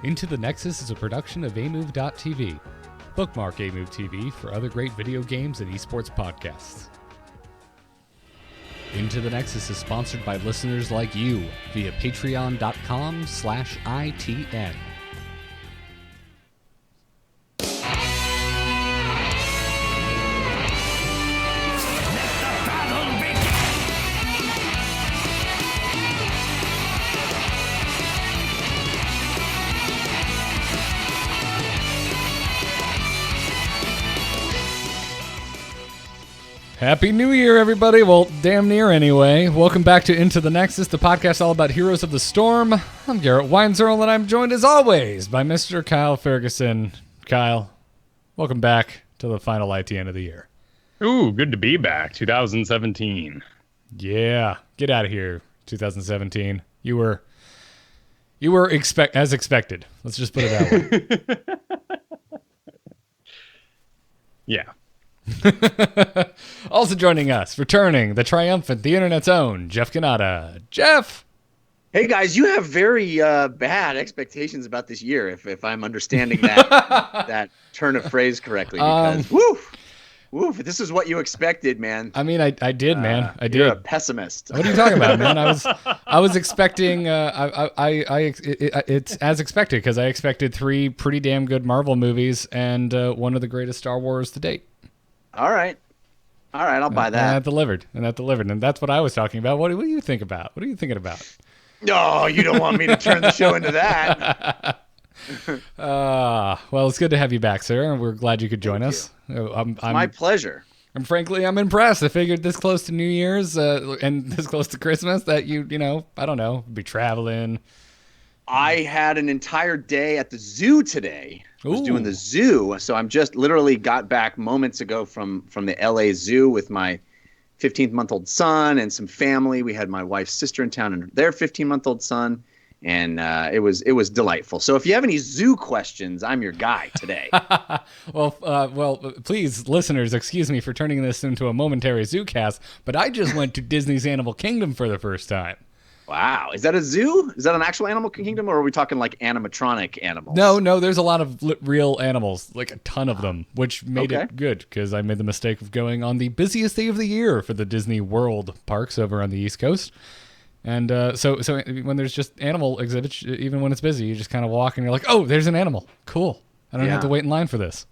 Into the Nexus is a production of amove.tv. Bookmark Amove TV for other great video games and esports podcasts. Into the Nexus is sponsored by listeners like you via patreon.com/ITN. Happy New Year, everybody. Well, damn near anyway. Welcome back to Into the Nexus, the podcast all about Heroes of the Storm. I'm Garrett Weinzierl, and I'm joined as always by Mr. Kyle Fergusson. Kyle, welcome back to the final ITN of the year. Ooh, good to be back. 2017. Yeah, get out of here, 2017. You were as expected. Let's just put it that way. Yeah. Also joining us, returning, the triumphant, the internet's own, Jeff Kanata. Jeff! Hey guys, you have very bad expectations about this year, if I'm understanding that that turn of phrase correctly. Because woof, this is what you expected, man. I mean, I did, man. I did. You're a pessimist. What are you talking about, man? I was expecting. It's as expected because I expected 3 pretty damn good Marvel movies and one of the greatest Star Wars to date. All right, I'll buy that. And that delivered, and that's what I was talking about. What do you think about? What are you thinking about? No, you don't want me to turn the show into that. Well, it's good to have you back, sir, and we're glad you could join us. It's my pleasure. And frankly, I'm impressed. I figured this close to New Year's and this close to Christmas that you I don't know, be traveling. I had an entire day at the zoo today. I was Ooh. doing the zoo, so I'm just literally got back moments ago from the LA Zoo with my 15-month-old son and some family. We had my wife's sister in town and their 15-month-old son, and it was delightful. So if you have any zoo questions, I'm your guy today. Well, please, listeners, excuse me for turning this into a momentary zoo cast, but I just went to Disney's Animal Kingdom for the first time. Wow. Is that a zoo? Is that an actual animal kingdom, or are we talking like animatronic animals? No, there's a lot of real animals, like a ton of them, which made it good because I made the mistake of going on the busiest day of the year for the Disney World parks over on the East Coast. And so when there's just animal exhibits, even when it's busy, you just kind of walk and you're like, oh, there's an animal. Cool. I don't have to wait in line for this.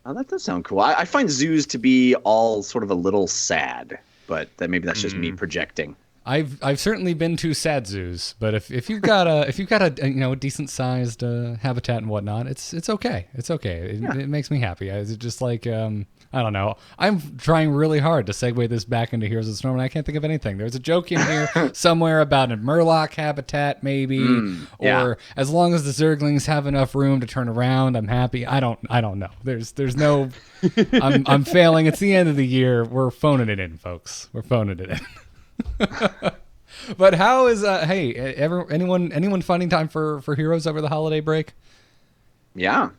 Oh, that does sound cool. I find zoos to be all sort of a little sad, but maybe that's just me projecting. I've certainly been to sad zoos, but if you've got a decent sized habitat and whatnot, it's okay. It's okay. It makes me happy. It's just like I don't know. I'm trying really hard to segue this back into Heroes of the Storm, and I can't think of anything. There's a joke in here somewhere about a Murloc habitat, maybe, or as long as the Zerglings have enough room to turn around, I'm happy. I don't know. There's no. I'm failing. It's the end of the year. We're phoning it in, folks. We're phoning it in. But how is anyone finding time for Heroes over the holiday break? Yeah,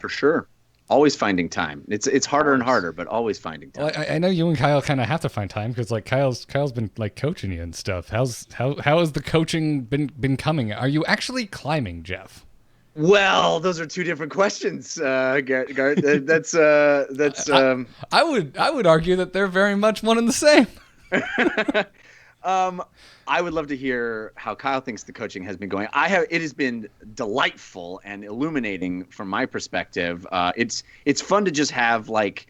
for sure. Always finding time. It's harder and harder, but always finding time. Well, I know you and Kyle kind of have to find time because like Kyle's been like coaching you and stuff. How has the coaching been coming? Are you actually climbing, Jeff? Well, those are 2 different questions, Garrett. That's I would argue that they're very much one and the same. I would love to hear how Kyle thinks the coaching has been going. It has been delightful and illuminating from my perspective. It's fun to just have like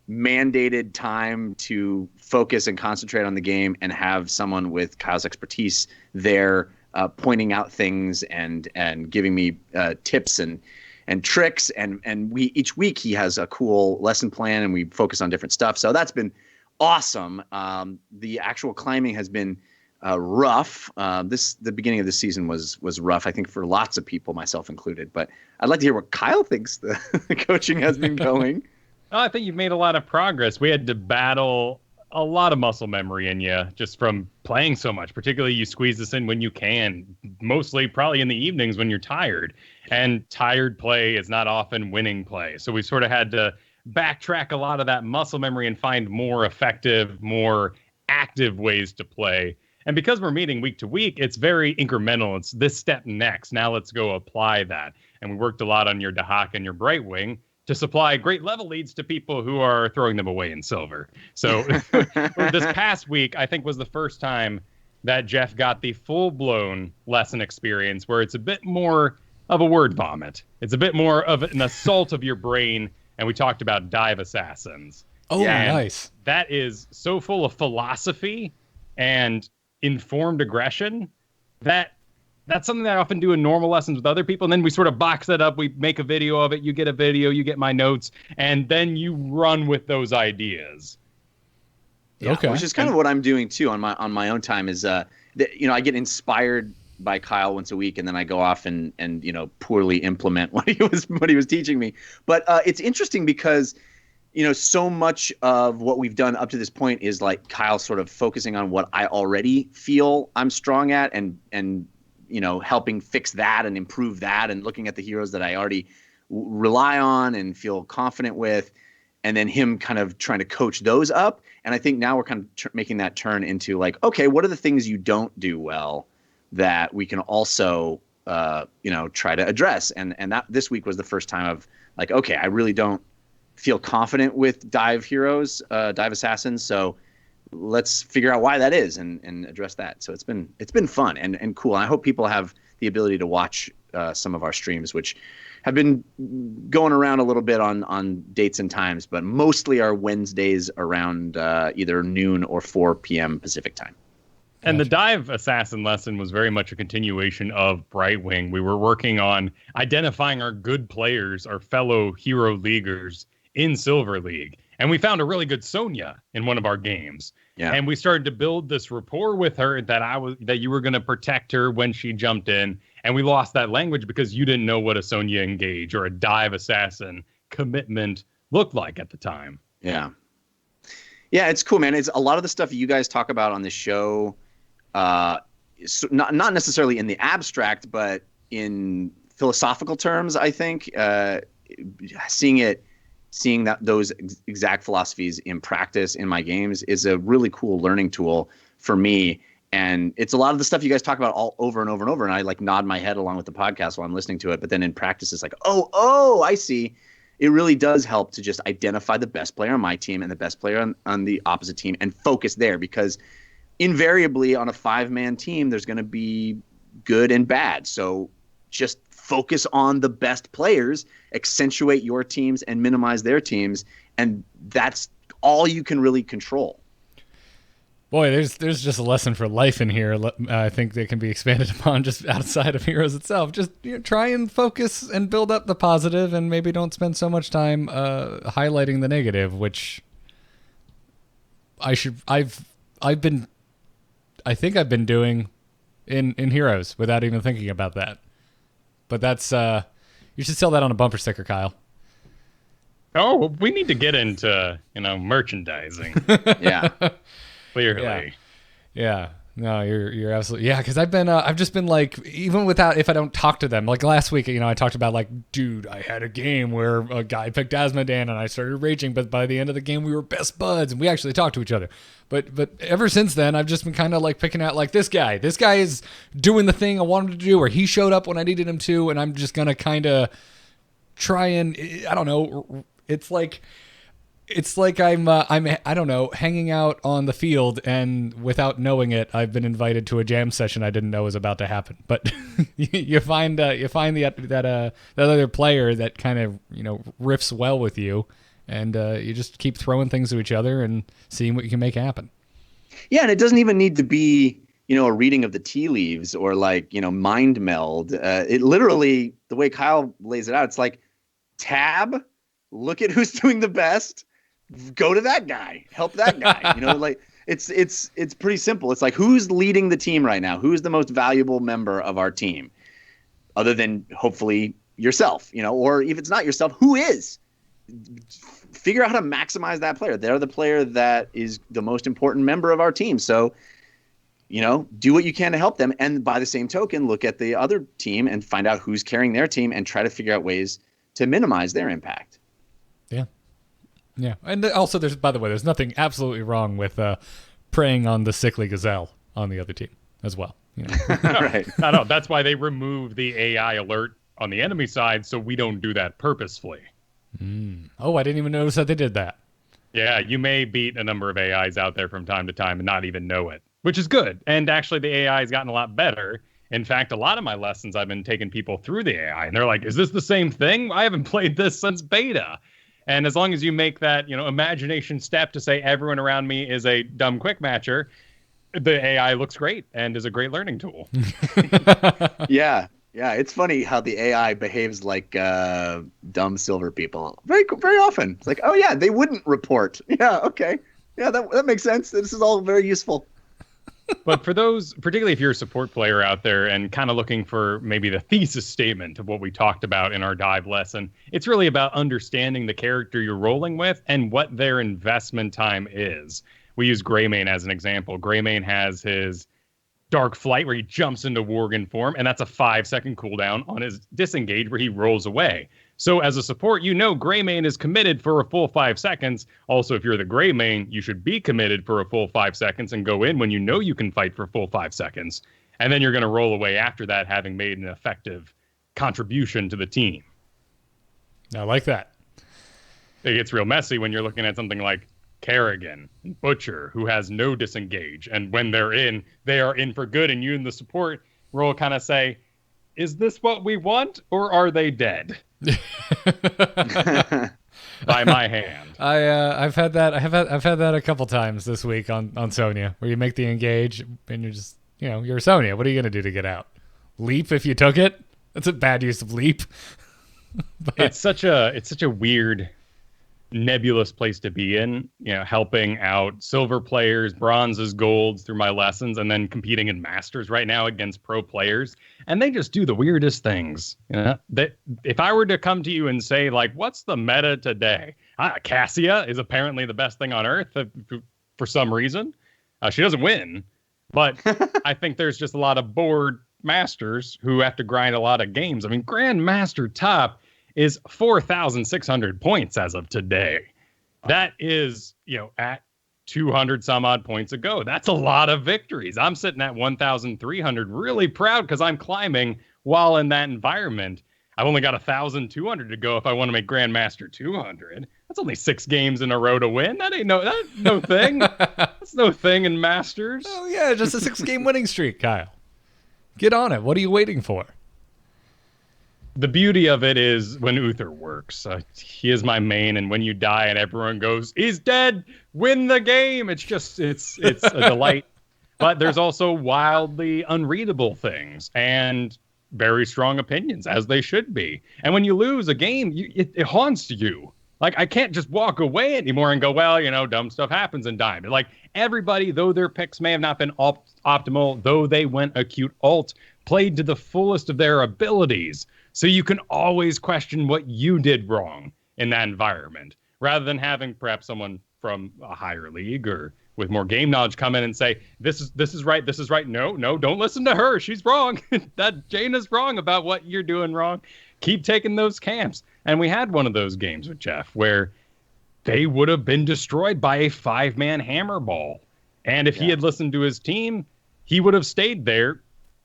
mandated time to focus and concentrate on the game and have someone with Kyle's expertise there pointing out things and giving me tips and tricks and each week he has a cool lesson plan and we focus on different stuff. So that's been awesome. The actual climbing has been rough. The beginning of the season was rough, I think, for lots of people, myself included. But I'd like to hear what Kyle thinks the coaching has been going. Oh, I think you've made a lot of progress. We had to battle a lot of muscle memory in you just from playing so much. Particularly, you squeeze this in when you can, mostly probably in the evenings when you're tired. And tired play is not often winning play. So we sort of had to backtrack a lot of that muscle memory and find more effective, more active ways to play. And because we're meeting week to week, it's very incremental. It's this step next. Now let's go apply that. And we worked a lot on your Dahak and your Brightwing to supply great level leads to people who are throwing them away in silver. So this past week, I think, was the first time that Jeff got the full-blown lesson experience where it's a bit more of a word vomit. It's a bit more of an assault of your brain, and we talked about dive assassins. Oh, yeah, nice. That is so full of philosophy and informed aggression that that's something that I often do in normal lessons with other people. And then we sort of box that up. We make a video of it. You get a video, you get my notes, and then you run with those ideas. Yeah, okay. Which is kind of what I'm doing too on my own time is, I get inspired by Kyle once a week, and then I go off and poorly implement what he was teaching me. But it's interesting because, so much of what we've done up to this point is like Kyle sort of focusing on what I already feel I'm strong at and helping fix that and improve that and looking at the heroes that I already rely on and feel confident with, and then him kind of trying to coach those up. And I think now we're kind of making that turn into like, okay, what are the things you don't do well that we can also, try to address? And that this week was the first time of like, okay, I really don't feel confident with dive heroes, dive assassins. So let's figure out why that is and address that. So it's been fun and cool. And I hope people have the ability to watch some of our streams, which have been going around a little bit on dates and times, but mostly are Wednesdays around either noon or 4 p.m. Pacific time. And the dive assassin lesson was very much a continuation of Brightwing. We were working on identifying our good players, our fellow hero leaguers in Silver League. And we found a really good Sonya in one of our games. Yeah. And we started to build this rapport with her that you were going to protect her when she jumped in. And we lost that language because you didn't know what a Sonya engage or a dive assassin commitment looked like at the time. Yeah. Yeah, it's cool, man. It's a lot of the stuff you guys talk about on the show, not necessarily in the abstract, but in philosophical terms, I think. Seeing those exact philosophies in practice in my games is a really cool learning tool for me. And it's a lot of the stuff you guys talk about all over and over and over. And I like nod my head along with the podcast while I'm listening to it. But then in practice, it's like, oh, I see. It really does help to just identify the best player on my team and the best player on the opposite team and focus there, because invariably on a 5-man team, there's going to be good and bad. So just focus on the best players, accentuate your teams and minimize their teams. And that's all you can really control. Boy, there's just a lesson for life in here. I think that can be expanded upon just outside of Heroes itself. Just try and focus and build up the positive, and maybe don't spend so much time highlighting the negative, which I think I've been doing in Heroes without even thinking about that. But that's you should sell that on a bumper sticker, Kyle. Oh, we need to get into merchandising. Yeah. Clearly. Yeah. No, you're absolutely, yeah. Because I've just been like, even without, if I don't talk to them, like last week, I talked about like, dude, I had a game where a guy picked Asmodan and I started raging, but by the end of the game we were best buds and we actually talked to each other. But ever since then, I've just been kind of like picking out like this guy is doing the thing I wanted to do, or he showed up when I needed him to, and I'm just gonna kind of try and, I don't know, it's like I'm I don't know, hanging out on the field, and without knowing it, I've been invited to a jam session I didn't know was about to happen. But you find that other player that kind of riffs well with you, and you just keep throwing things to each other and seeing what you can make happen. Yeah, and it doesn't even need to be a reading of the tea leaves or like mind meld. It literally, the way Kyle lays it out, it's like tab, look at who's doing the best. Go to that guy, help that guy. Like it's pretty simple. It's like, who's leading the team right now? Who's the most valuable member of our team, other than hopefully yourself? Or if it's not yourself, who is? Figure out how to maximize that player. They're the player that is the most important member of our team. So, do what you can to help them. And by the same token, look at the other team and find out who's carrying their team and try to figure out ways to minimize their impact. Yeah. Yeah. And also there's nothing absolutely wrong with preying on the sickly gazelle. on the other team as well. You know? Right. No, that's why they remove the AI alert on the enemy side, so we don't do that purposefully. Oh, I didn't even notice that they did that. Yeah, you may beat a number of AIs out there from time to time and not even know it, which is good. And actually, the AI has gotten a lot better. In fact, a lot of my lessons, I've been taking people through the AI, and they're like, is this the same thing? I haven't played this since beta. And as long as you make that, imagination step to say everyone around me is a dumb quick matcher, the AI looks great and is a great learning tool. Yeah. Yeah, it's funny how the AI behaves like dumb silver people very, very often. It's like, oh yeah, they wouldn't report. Yeah, okay, yeah, that makes sense. This is all very useful. But for those, particularly if you're a support player out there and kind of looking for maybe the thesis statement of what we talked about in our dive lesson, it's really about understanding the character you're rolling with and what their investment time is. We use Greymane as an example. Greymane has his Dark Flight where he jumps into Worgen form, and that's a 5-second cooldown on his disengage where he rolls away. So as a support, Greymane is committed for a full 5 seconds. Also, if you're the Greymane, you should be committed for a full 5 seconds and go in when you know you can fight for a full 5 seconds. And then you're going to roll away after that, having made an effective contribution to the team. I like that. It gets real messy when you're looking at something like Kerrigan, Butcher, who has no disengage. And when they're in, they are in for good. And you in the support role kind of say, is this what we want or are they dead? By my hand. I've had that. I've had that a couple times this week on Sonya, where you make the engage and you're just, you're Sonya. What are you going to do to get out? Leap if you took it? That's a bad use of leap. But it's such a weird, nebulous place to be in, helping out silver players, bronzes, golds through my lessons, and then competing in masters right now against pro players. And they just do the weirdest things. That if I were to come to you and say, like, what's the meta today? Cassia is apparently the best thing on earth for some reason. She doesn't win, but I think there's just a lot of bored masters who have to grind a lot of games. I mean, Grandmaster top is 4,600 points as of today. That is, at 200 some odd points ago. That's a lot of victories. I'm sitting at 1,300, really proud because I'm climbing while in that environment. I've only got 1,200 to go if I want to make Grandmaster 200. That's only 6 games in a row to win. That ain't no thing. That's no thing in Masters. Oh yeah, just a 6-game winning streak, Kyle. Get on it. What are you waiting for? The beauty of it is when Uther works. He is my main, and when you die and everyone goes, he's dead, win the game. It's a delight. But there's also wildly unreadable things and very strong opinions, as they should be. And when you lose a game, it haunts you. Like, I can't just walk away anymore and go, well, dumb stuff happens in Diamond. Like, everybody, though their picks may have not been optimal, though they went acute alt, played to the fullest of their abilities. So you can always question what you did wrong in that environment, rather than having perhaps someone from a higher league or with more game knowledge come in and say, this is right, this is right. No, don't listen to her. She's wrong. That Jaina's wrong about what you're doing wrong. Keep taking those camps. And we had one of those games with Jeff where they would have been destroyed by a 5-man hammer ball. And if he had listened to his team, he would have stayed there.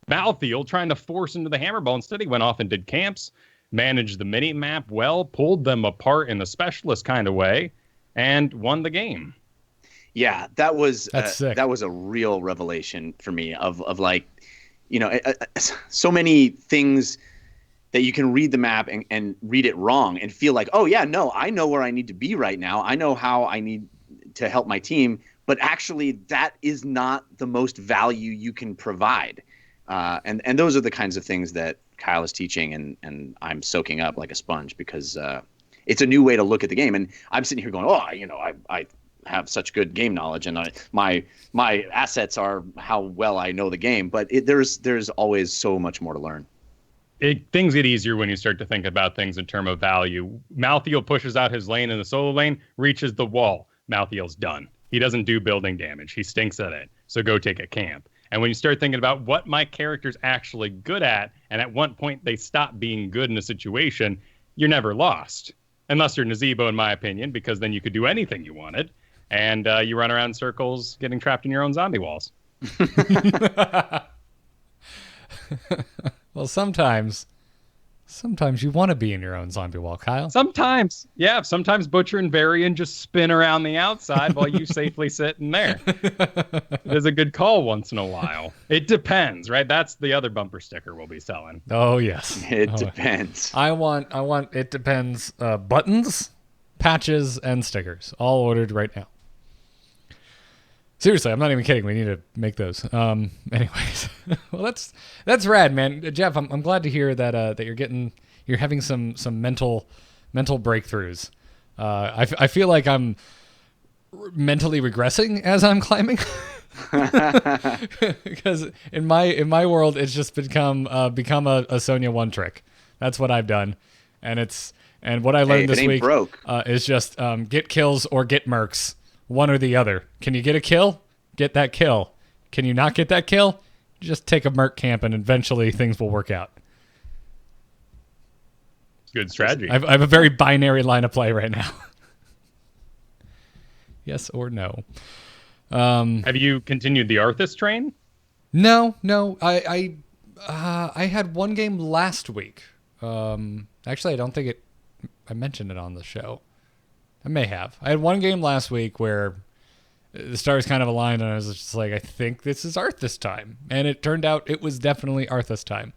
Battlefield trying to force into the hammer ball. Instead, he went off and did camps, managed the mini map well, pulled them apart in a specialist kind of way, and won the game. Yeah, that was sick. That was a real revelation for me of like, so many things that you can read the map and read it wrong and feel like, oh yeah, no, I know where I need to be right now. I know how I need to help my team, but actually that is not the most value you can provide. And those are the kinds of things that Kyle is teaching and I'm soaking up like a sponge because it's a new way to look at the game. And I'm sitting here going, I have such good game knowledge and my assets are how well I know the game. But there's always so much more to learn. Things get easier when you start to think about things in terms of value. Malthael pushes out his lane in the solo lane, reaches the wall. Malthael's done. He doesn't do building damage. He stinks at it. So go take a camp. And when you start thinking about what my character's actually good at, and at what point they stop being good in a situation, you're never lost. Unless you're Nazeebo, in my opinion, because then you could do anything you wanted. And you run around in circles getting trapped in your own zombie walls. Well, sometimes you want to be in your own zombie wall, Kyle. Sometimes, yeah. Sometimes Butcher and Varian just spin around the outside while you safely sit in there. It is a good call once in a while. It depends, right? That's the other bumper sticker we'll be selling. Oh, yes. It depends. I want it depends buttons, patches, and stickers all ordered right now. Seriously, I'm not even kidding. We need to make those. Anyways, well, that's rad, man. Jeff, I'm glad to hear that you're having some mental breakthroughs. I feel like I'm mentally regressing as I'm climbing, because in my world it's just become a Sonya one trick. That's what I've done, and what I learned this week is just get kills or get mercs. One or the other. Can you get a kill? Get that kill. Can you not get that kill? Just take a merc camp and eventually things will work out. Good strategy. I have a very binary line of play right now. Yes or no. Have you continued the Arthas train? No. I had one game last week. Actually, I don't think I mentioned it on the show. I may have. I had one game last week where the stars kind of aligned, and I was just like, I think this is Arthas time. And it turned out it was definitely Arthas time.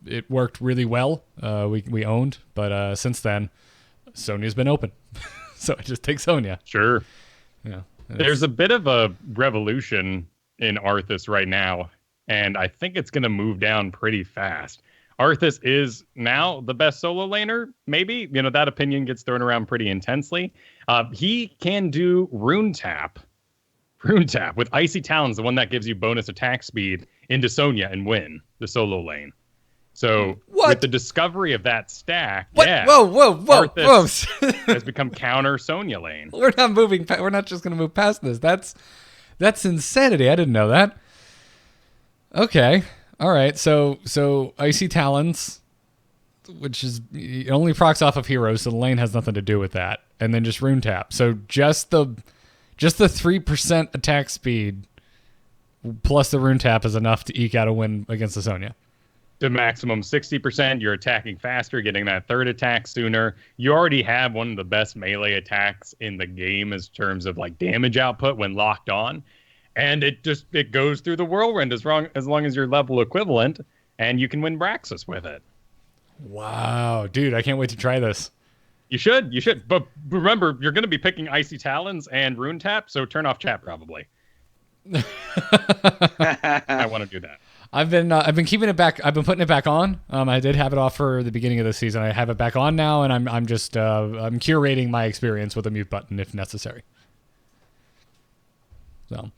It worked really well. We owned, but since then, Sonya's been open. So I just take Sonya. Sure. Yeah. There's a bit of a revolution in Arthas right now, and I think it's going to move down pretty fast. Arthas is now the best solo laner, maybe. That opinion gets thrown around pretty intensely. He can do Rune Tap with Icy Talons, the one that gives you bonus attack speed, into Sonya and win the solo lane. So with the discovery of that stack, yeah. Whoa. Arthas has become counter Sonya lane. We're not moving. We're not just going to move past this. That's insanity. I didn't know that. Okay. All right, so Icy Talons, which is it only procs off of heroes, so the lane has nothing to do with that, and then just Rune Tap. So just the 3% attack speed plus the Rune Tap is enough to eke out a win against the Sonya. The maximum 60%, you're attacking faster, getting that third attack sooner. You already have one of the best melee attacks in the game in terms of like damage output when locked on. And it goes through the whirlwind as long as you're level equivalent, and you can win Braxis with it. Wow, dude, I can't wait to try this. You should. But remember, you're going to be picking Icy Talons and Rune Tap, so turn off chat probably. I want to do that. I've been keeping it back. I've been putting it back on. I did have it off for the beginning of the season. I have it back on now, and I'm just I'm curating my experience with a mute button if necessary. So,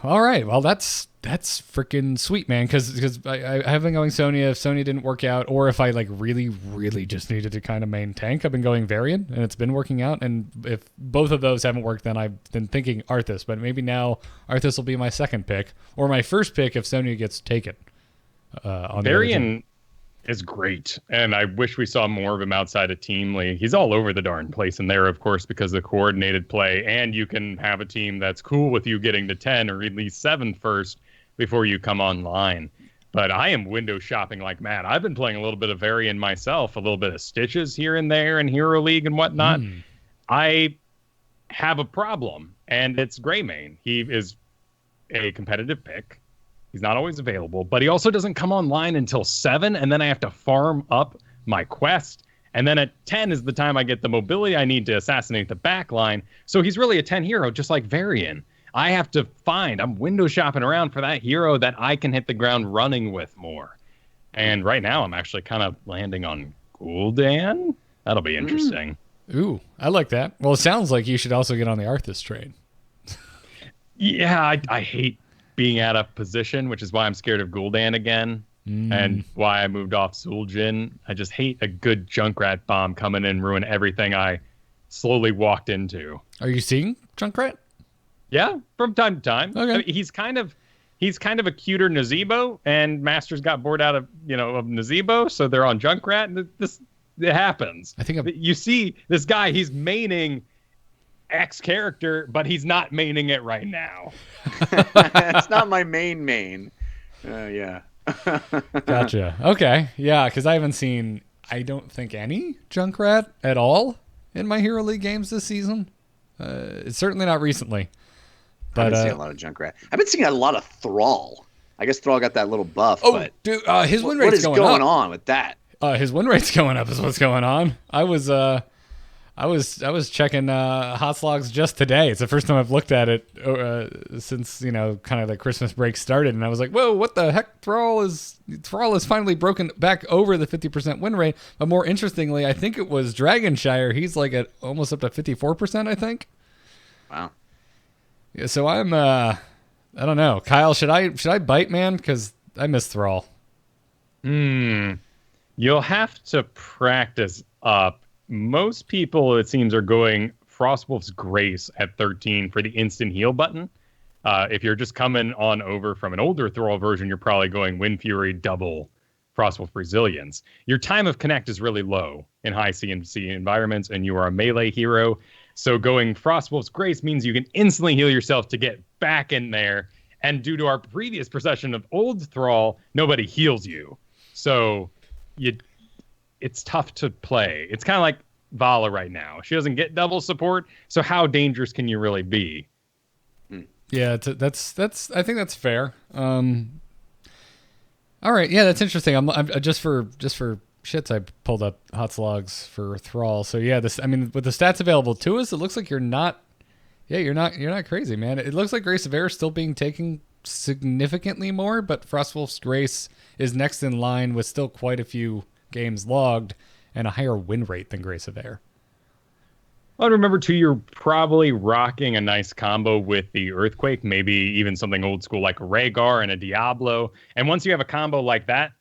all right. Well, that's freaking sweet, man. Because I have been going Sonya. If Sonya didn't work out, or if I like really just needed to kind of main tank, I've been going Varian, and it's been working out. And if both of those haven't worked, then I've been thinking Arthas. But maybe now Arthas will be my second pick, or my first pick if Sonya gets taken. On Varian is great, and I wish we saw more of him outside of Team League. He's all over the darn place in there, of course, because of coordinated play, and you can have a team that's cool with you getting to 10 or at least 7 first before you come online. But I am window shopping like mad. I've been playing a little bit of Varian myself, a little bit of Stitches here and there in Hero League and whatnot. I have a problem, and it's Greymane. He is a competitive pick. He's not always available, but he also doesn't come online until 7, and then I have to farm up my quest. And then at 10 is the time I get the mobility I need to assassinate the backline. So he's really a 10 hero, just like Varian. I have to I'm window shopping around for that hero that I can hit the ground running with more. And right now I'm actually kind of landing on Gul'dan. That'll be interesting. Ooh, I like that. Well, it sounds like you should also get on the Arthas train. Yeah, I hate being out of position, which is why I'm scared of Gul'dan again, and why I moved off Zul'jin. I just hate a good Junkrat bomb coming in and ruin everything I slowly walked into. Are you seeing Junkrat? Yeah, from time to time. Okay. I mean, he's kind of a cuter Nazeebo, and Masters got bored out of Nazeebo, so they're on Junkrat, and it happens. I think you see this guy, he's maining X character, but he's not maining it right now. It's not my main. Yeah. Gotcha. Okay. Yeah, because I haven't seen, I don't think, any Junkrat at all in my Hero League games this season. It's certainly not recently. But, I've been seeing a lot of Junkrat. I've been seeing a lot of Thrall. I guess Thrall got that little buff. Oh, but dude, his win rate's going up. What is going on with that? His win rate's going up is what's going on. I was checking hot slogs just today. It's the first time I've looked at it since kind of the Christmas break started, and I was like, "Whoa, what the heck?" Thrall is finally broken back over the 50% win rate. But more interestingly, I think it was Dragonshire. He's like at almost up to 54%. I think. Wow. Yeah, so I'm I don't know, Kyle. Should I bite, man? Because I miss Thrall. You'll have to practice up. Most people, it seems, are going Frostwolf's Grace at 13 for the instant heal button. If you're just coming on over from an older Thrall version, you're probably going Wind Fury double Frostwolf Resilience. Your time of connect is really low in high CMC environments, and you are a melee hero. So going Frostwolf's Grace means you can instantly heal yourself to get back in there. And due to our previous procession of old Thrall, nobody heals you. So it's tough to play. It's kind of like Vala right now. She doesn't get double support, so how dangerous can you really be? Yeah, that's. I think that's fair. All right, yeah, that's interesting. I'm just for shits, I pulled up hot slogs for Thrall. So yeah, with the stats available to us, it looks like you're not. Yeah, you're not crazy, man. It looks like Grace of Air is still being taken significantly more, but Frostwolf's Grace is next in line with still quite a few games logged and a higher win rate than Grace of Air. Well, remember too, you're probably rocking a nice combo with the Earthquake, maybe even something old school like a Rhaegar and a Diablo. And once you have a combo like that,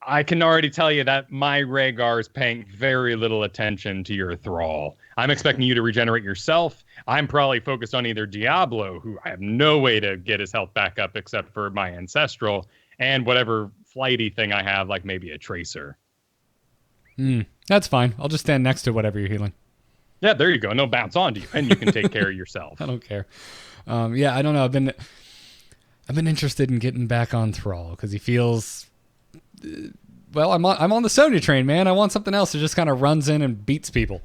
I can already tell you that my Rhaegar is paying very little attention to your Thrall. I'm expecting you to regenerate yourself. I'm probably focused on either Diablo, who I have no way to get his health back up except for my Ancestral, and whatever flighty thing I have, like maybe a Tracer. That's fine. I'll just stand next to whatever you're healing. Yeah, there you go. No bounce onto you, and you can take care of yourself. I don't care. Yeah, I don't know. I've been interested in getting back on Thrall because he feels. Well, I'm on the Sonya train, man. I want something else that just kind of runs in and beats people.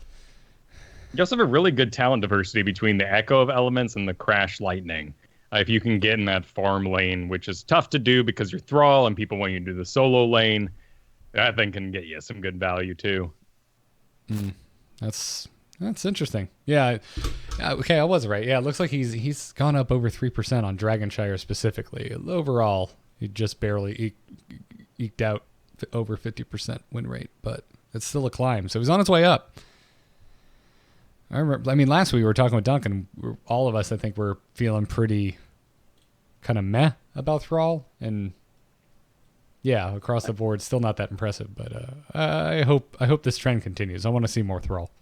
You also have a really good talent diversity between the Echo of Elements and the Crash Lightning. If you can get in that farm lane, which is tough to do because you're Thrall and people want you to do the solo lane, that thing can get you some good value too. That's interesting. Yeah. Okay, I was right. Yeah, it looks like he's gone up over 3% on Dragonshire specifically. Overall, he just barely eked out over 50% win rate, but it's still a climb. So he's on his way up. I remember. Last week we were talking with Duncan. All of us, I think, were feeling pretty kind of meh about Thrall, and yeah, across the board, still not that impressive. But I hope this trend continues. I want to see more Thrall.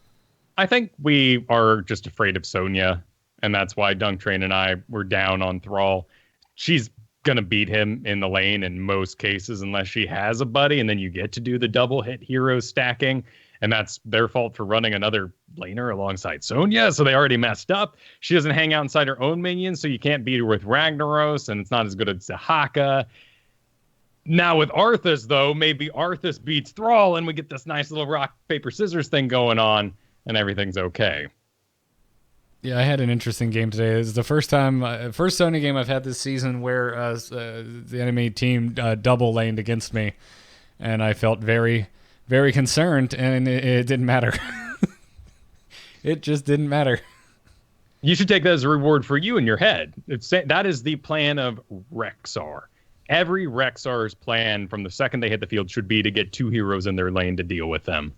I think we are just afraid of Sonya, and that's why Dunk Train and I were down on Thrall. She's going to beat him in the lane in most cases unless she has a buddy, and then you get to do the double hit hero stacking, and that's their fault for running another laner alongside Sonya, so they already messed up. She doesn't hang out inside her own minions, so you can't beat her with Ragnaros, and it's not as good as Zahaka. Now with Arthas, though, maybe Arthas beats Thrall, and we get this nice little rock, paper, scissors thing going on, and everything's okay. Yeah, I had an interesting game today. This is the first Sonya game I've had this season where the enemy team double laned against me, and I felt very, very concerned, and it didn't matter. It just didn't matter. You should take that as a reward for you in your head. That is the plan of Rexxar. Every Rexxar's plan from the second they hit the field should be to get two heroes in their lane to deal with them.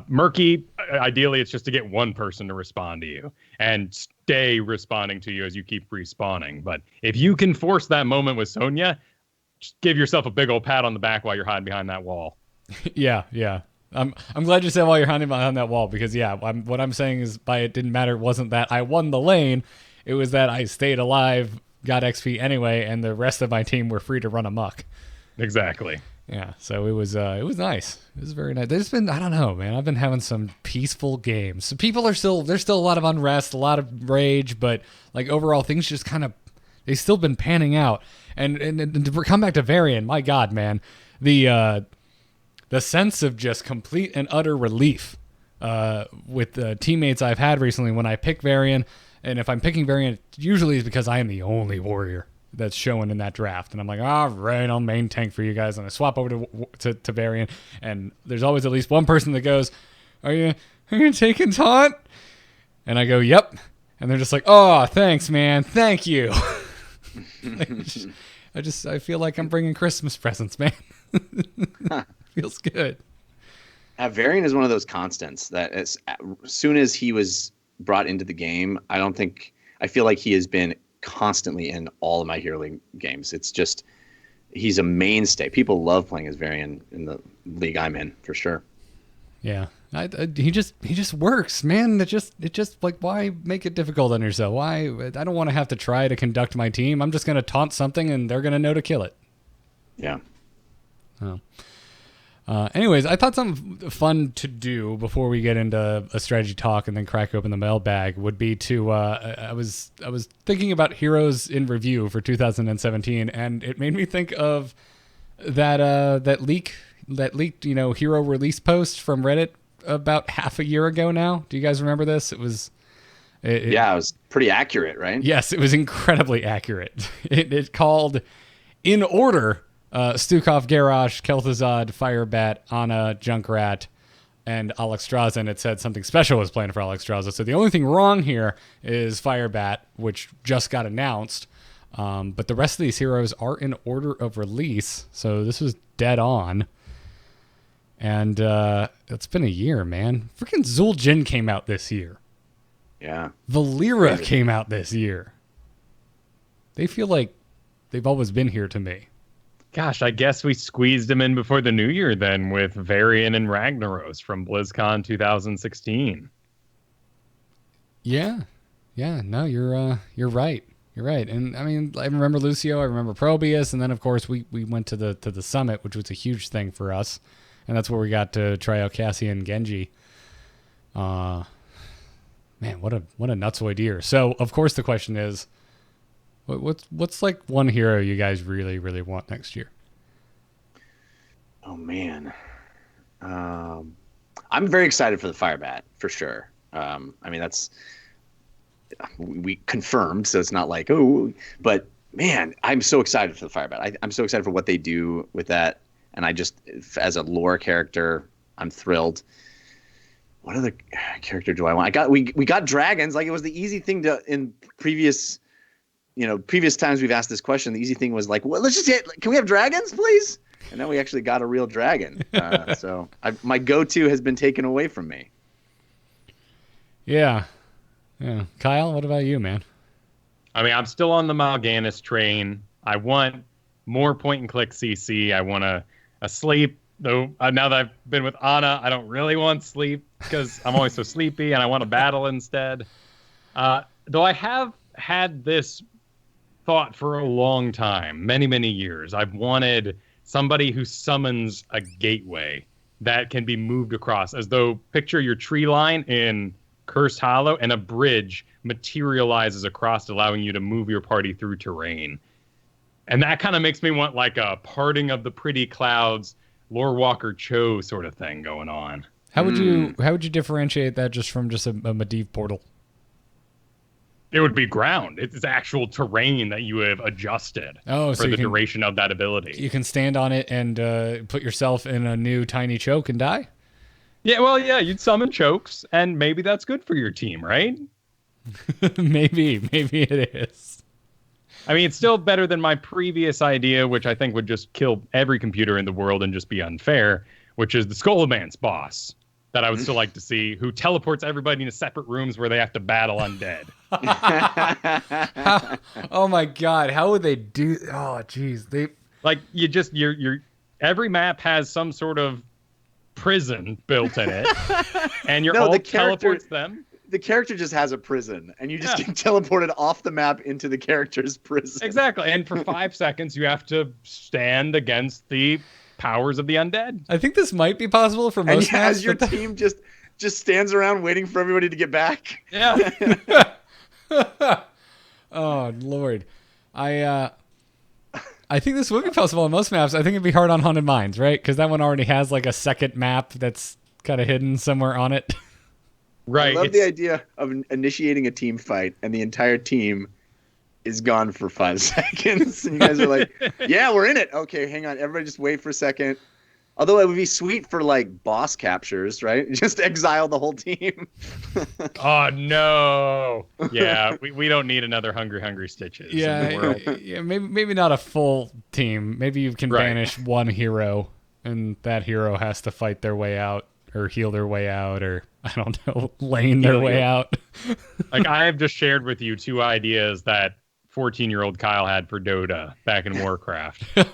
Murky, ideally, it's just to get one person to respond to you and stay responding to you as you keep respawning. But if you can force that moment with Sonya, just give yourself a big old pat on the back while you're hiding behind that wall. Yeah. I'm glad you said while you're hiding behind that wall because, yeah, what I'm saying is by it didn't matter. It wasn't that I won the lane. It was that I stayed alive, got XP anyway, and the rest of my team were free to run amok. Exactly. Yeah, so it was nice. It was very nice. There's been, I don't know, man. I've been having some peaceful games. So people there's still a lot of unrest, a lot of rage, but like overall things just kind of they've still been panning out. And to come back to Varian, my God, man, the sense of just complete and utter relief with the teammates I've had recently when I pick Varian, and if I'm picking Varian, usually it's because I am the only warrior that's showing in that draft, and I'm like, all right, I'll main tank for you guys, and I swap over to Varian, and there's always at least one person that goes, are you taking taunt? And I go, yep, and they're just like, oh, thanks, man, thank you. I feel like I'm bringing Christmas presents, man. Feels good. Varian is one of those constants that as soon as he was brought into the game, I feel like he has been constantly in all of my Hero League games. It's just, he's a mainstay. People love playing as Varian in the league I'm in, for sure. Yeah. He just works, man. It just like, why make it difficult on yourself? Why? I don't want to have to try to conduct my team. I'm just going to taunt something and they're going to know to kill it. Yeah. Oh. Anyways, I thought something fun to do before we get into a strategy talk and then crack open the mailbag would be to I was thinking about heroes in review for 2017, and it made me think of that leaked hero release post from Reddit about half a year ago now. Do you guys remember this? It was pretty accurate, right? Yes, it was incredibly accurate. It called in order Stukov, Garrosh, Kel'Thuzad, Firebat, Ana, Junkrat, and Alexstrasza, and it said something special was planned for Alexstrasza. So the only thing wrong here is Firebat, which just got announced. But the rest of these heroes are in order of release, so this was dead on. And it's been a year, man. Freaking Zul'jin came out this year. Yeah. Valera came out this year. They feel like they've always been here to me. Gosh, I guess we squeezed them in before the new year then with Varian and Ragnaros from BlizzCon 2016. Yeah. No, you're right. You're right. And I mean, I remember Lucio, I remember Probius, and then of course we went to the summit, which was a huge thing for us. And that's where we got to try out Cassie and Genji. Man, what a nutsoid year. So of course the question is, what's like one hero you guys really, really want next year? Oh man, I'm very excited for the Firebat for sure. I mean, we confirmed, so it's not like but man, I'm so excited for the Firebat. I'm so excited for what they do with that, and I just, as a lore character, I'm thrilled. What other character do I want? We got dragons. Like, it was the easy thing to in previous times we've asked this question, the easy thing was like, well, can we have dragons, please? And then we actually got a real dragon. So my go-to has been taken away from me. Yeah. Kyle, what about you, man? I mean, I'm still on the Mal'Ganis train. I want more point-and-click CC. I want a sleep. Though now that I've been with Ana, I don't really want sleep because I'm always so sleepy, and I want to battle instead. Though I have had this thought for a long time, many years. I've wanted somebody who summons a gateway that can be moved across, as though picture your tree line in Cursed Hollow and a bridge materializes across, allowing you to move your party through terrain. And that kind of makes me want like a parting of the pretty clouds, Lore Walker Cho sort of thing going on. How would you differentiate that just from just a Medivh portal? It would be ground. It's actual terrain that you have adjusted for the duration of that ability. You can stand on it and put yourself in a new tiny choke and die? Yeah, well, yeah, you'd summon chokes, and maybe that's good for your team, right? Maybe it is. I mean, it's still better than my previous idea, which I think would just kill every computer in the world and just be unfair, which is the Skullman's boss that I would still like to see, who teleports everybody into separate rooms where they have to battle undead. Oh my God, how would they do? Oh, geez, you're every map has some sort of prison built in it, and teleports them. The character just has a prison, and you just get teleported off the map into the character's prison. Exactly, and for 5 seconds you have to stand against the powers of the undead. I think this might be possible for most And as maps. your team just stands around waiting for everybody to get back. Yeah. Oh Lord, I think this would be possible on most maps. I think it'd be hard on Haunted Mines, right? Because that one already has like a second map that's kind of hidden somewhere on it. Right. I love the idea of initiating a team fight and the entire team is gone for 5 seconds. And you guys are like, yeah, we're in it. Okay, hang on. Everybody just wait for a second. Although it would be sweet for like boss captures, right? Just exile the whole team. Oh no. Yeah, we don't need another hungry stitches in the world. Yeah, maybe not a full team. Maybe you can banish one hero and that hero has to fight their way out or heal their way out or I don't know, lane their way out. Like I have just shared with you 2 ideas that 14-year-old Kyle had for Dota back in Warcraft. And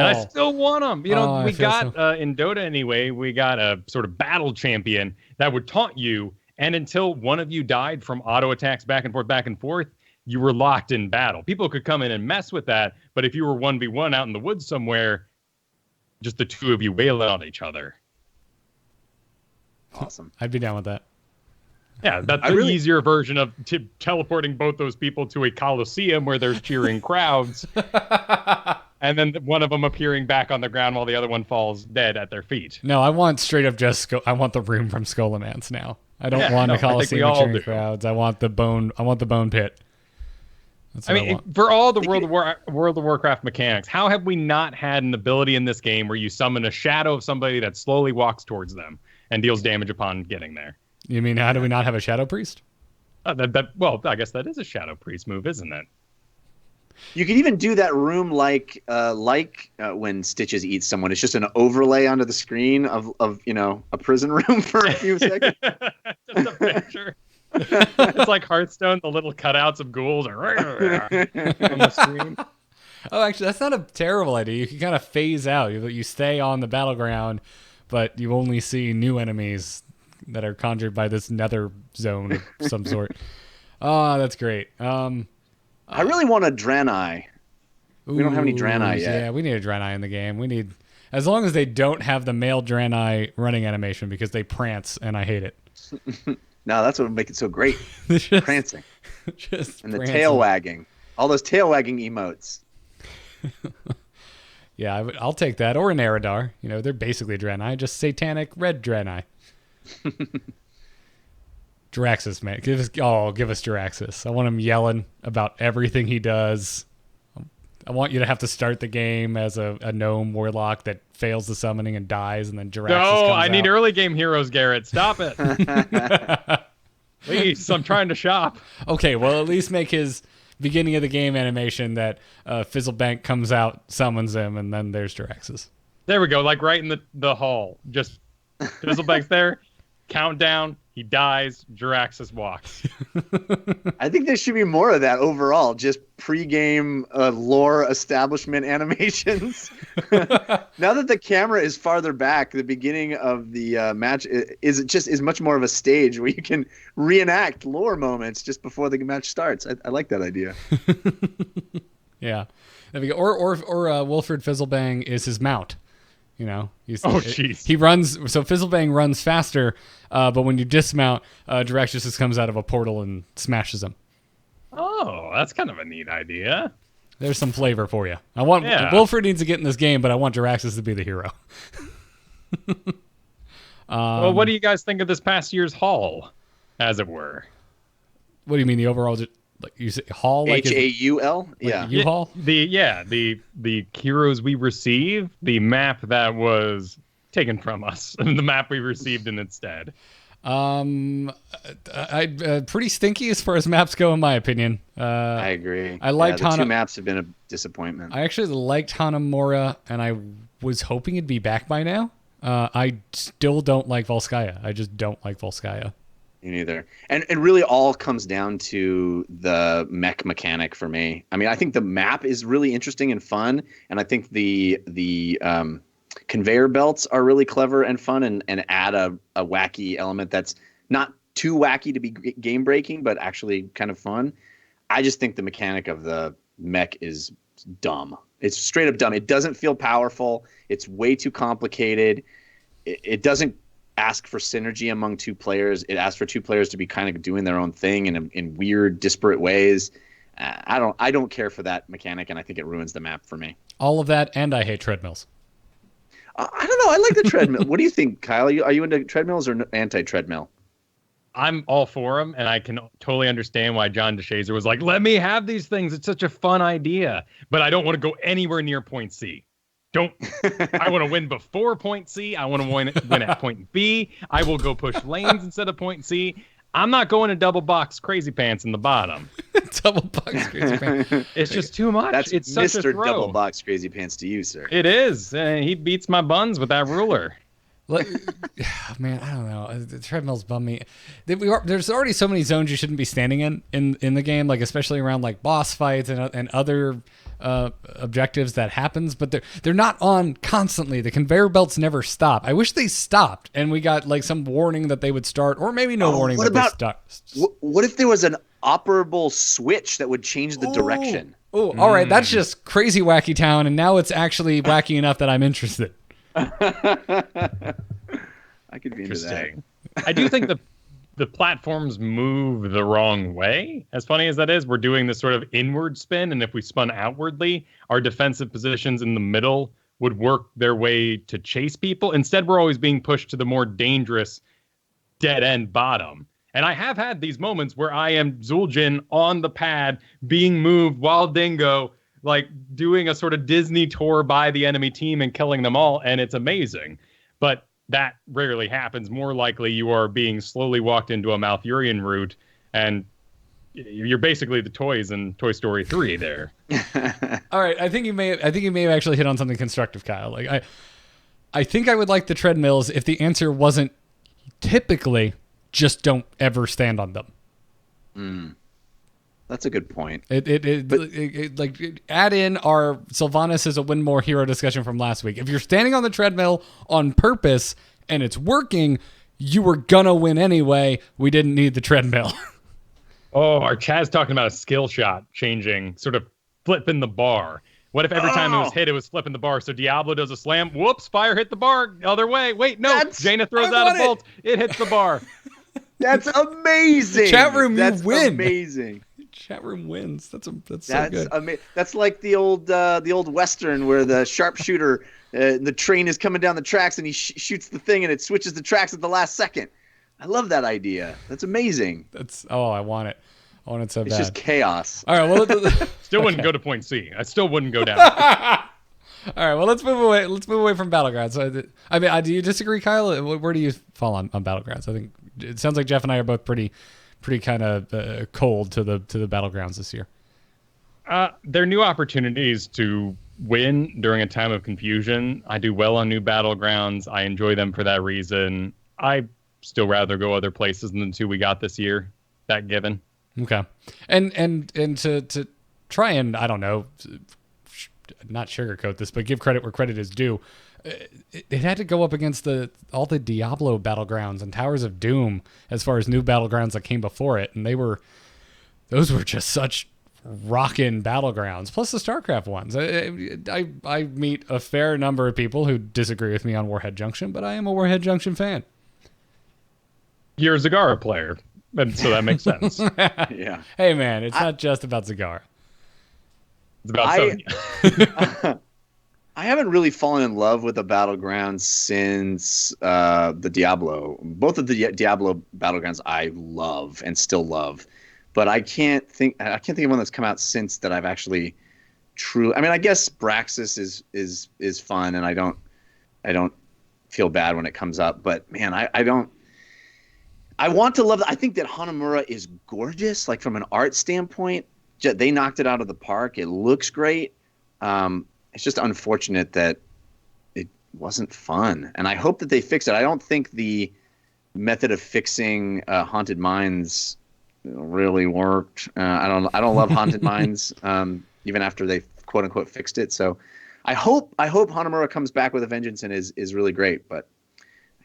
I still want them. You know, we got, in Dota anyway, we got a sort of battle champion that would taunt you. And until one of you died from auto attacks back and forth, you were locked in battle. People could come in and mess with that. But if you were 1v1 out in the woods somewhere, just the 2 of you wailing on each other. Awesome. I'd be down with that. Yeah, that's the easier version of teleporting both those people to a coliseum where there's cheering crowds, and then one of them appearing back on the ground while the other one falls dead at their feet. No, I want straight up I want the room from Skullomance now. I don't want a coliseum with cheering crowds. I want the bone pit. That's what I want. For all the World of Warcraft mechanics, how have we not had an ability in this game where you summon a shadow of somebody that slowly walks towards them and deals damage upon getting there? You mean, how do we not have a Shadow Priest? Well, I guess that is a Shadow Priest move, isn't it? You can even do that room like when Stitches eats someone. It's just an overlay onto the screen of a prison room for a few seconds. Just a picture. It's like Hearthstone, the little cutouts of ghouls are on the screen. Oh, actually, that's not a terrible idea. You can kind of phase out. You stay on the battleground, but you only see new enemies that are conjured by this nether zone of some sort. Oh, that's great. I really want a Draenei. We don't have any Draenei yet. Yeah, we need a Draenei in the game. As long as they don't have the male Draenei running animation because they prance and I hate it. No, that's what would make it so great. Prancing. Just and prancing. The tail wagging. All those tail wagging emotes. Yeah, I'll take that. Or an Eridar. They're basically Draenei, just satanic red Draenei. Jiraxis, man. Give us Jiraxis. I want him yelling about everything he does. I want you to have to start the game as a gnome warlock that fails the summoning and dies, and then Jiraxis comes out. Need early game heroes, Garrett. Stop it. Please, I'm trying to shop. Okay, well, at least make his beginning of the game animation that Fizzlebank comes out, summons him, and then there's Jiraxis. There we go, like right in the hall. Just Fizzlebank's there, countdown, he dies, Jiraxis walks. I think there should be more of that overall, just pre-game lore establishment animations. Now that the camera is farther back, the beginning of the match is much more of a stage where you can reenact lore moments just before the match starts. I like that idea. Yeah. There we go. Or Wilfred Fizzlebang is his mount. Jeez. He runs, so Fizzlebang runs faster, but when you dismount, Jiraxis just comes out of a portal and smashes him. Oh, that's kind of a neat idea. There's some flavor for you. Wilfred needs to get in this game, but I want Jiraxis to be the hero. Well, what do you guys think of this past year's haul, as it were? What do you mean, the overall? Like you say, haul, like HAUL, yeah, U-Haul. The heroes we receive, the map that was taken from us, and the map we received in its stead. Pretty stinky as far as maps go, in my opinion. I agree. I liked the two maps have been a disappointment. I actually liked Hanamura, and I was hoping it'd be back by now. I still don't like Volskaya. I just don't like Volskaya. Me neither. And it really all comes down to the mech mechanic for me. I mean, I think the map is really interesting and fun, and I think the conveyor belts are really clever and fun and add a wacky element that's not too wacky to be game breaking, but actually kind of fun. I just think the mechanic of the mech is dumb. It's straight up dumb. It doesn't feel powerful. It's way too complicated. It doesn't ask for synergy among two players. It asks for two players to be kind of doing their own thing in weird, disparate ways. I don't care for that mechanic, and I think it ruins the map for me. All of that, and I hate treadmills. I don't know. I like the treadmill. What do you think, Kyle? Are you into treadmills or anti-treadmill? I'm all for them, and I can totally understand why John DeShazer was like, let me have these things. It's such a fun idea. But I don't want to go anywhere near point C. I want to win before point C. I want to win at point B. I will go push lanes instead of point C. I'm not going to double box crazy pants in the bottom. Double box crazy pants. It's just too much. It's Mr. such a throw. Double box crazy pants to you, sir. It is. He beats my buns with that ruler. Man, I don't know. The treadmills bum me. There's already so many zones you shouldn't be standing in the game, like especially around like boss fights and other objectives that happens. But they're not on constantly. The conveyor belts never stop. I wish they stopped and we got like some warning that they would start, or maybe no warning that they stop. What if there was an operable switch that would change the direction? Oh, all right. That's just crazy wacky town, and now it's actually wacky enough that I'm interested. I could be into that. I do think the platforms move the wrong way. As funny as that is, we're doing this sort of inward spin, and if we spun outwardly, our defensive positions in the middle would work their way to chase people. Instead, we're always being pushed to the more dangerous dead-end bottom. And I have had these moments where I am Zul'jin on the pad, being moved while Dingo, like doing a sort of Disney tour by the enemy team and killing them all, and it's amazing. But that rarely happens. More likely you are being slowly walked into a Malfurion route, and you're basically the toys in Toy Story 3 there. All right, I think you may have actually hit on something constructive, Kyle. Like I think I would like the treadmills if the answer wasn't typically just don't ever stand on them. That's a good point. Like add in our Sylvanas is a win more hero discussion from last week. If you're standing on the treadmill on purpose and it's working, you were gonna win anyway. We didn't need the treadmill. Oh, our Chaz talking about a skill shot changing, sort of flipping the bar. What if every time it was hit, it was flipping the bar? So Diablo does a slam. Whoops, fire hit the bar. Other way. Wait, no. Jaina throws out a bolt. It hits the bar. That's amazing. Chat room, That's you win. Amazing. Chat room wins. That's so good. That's like the old Western where the sharpshooter, the train is coming down the tracks and he shoots the thing and it switches the tracks at the last second. I love that idea. That's amazing. I want it. I want it so bad. It's just chaos. All right. Well, still wouldn't go to point C. I still wouldn't go down. All right. Well, let's move away. Let's move away from Battlegrounds. I mean, do you disagree, Kyle? Where do you fall on Battlegrounds? I think it sounds like Jeff and I are both pretty kind of cold to the Battlegrounds this year. They're new opportunities to win during a time of confusion. I do well on new Battlegrounds. I enjoy them for that reason. I still rather go other places than the two we got this year. That given. Okay. And to try and, I don't know, not sugarcoat this, but give credit where credit is due. It had to go up against all the Diablo Battlegrounds and Towers of Doom as far as new Battlegrounds that came before it, and those were just such rockin' Battlegrounds. Plus the StarCraft ones. I meet a fair number of people who disagree with me on Warhead Junction, but I am a Warhead Junction fan. You're a Zagara player, and so that makes sense. Yeah. Hey man, it's not just about Zagara. It's about Sonya. I haven't really fallen in love with the Battlegrounds since the Diablo. Both of the Diablo Battlegrounds I love and still love, but I can't think of one that's come out since that I've actually truly. I mean, I guess Braxis is fun, and I don't feel bad when it comes up. But man, I don't. I want to love. I think that Hanamura is gorgeous, like from an art standpoint. They knocked it out of the park. It looks great. It's just unfortunate that it wasn't fun, and I hope that they fix it. I don't think the method of fixing Haunted Mines really worked. I don't love Haunted Mines, even after they quote unquote fixed it. So I hope Hanamura comes back with a vengeance and is really great. But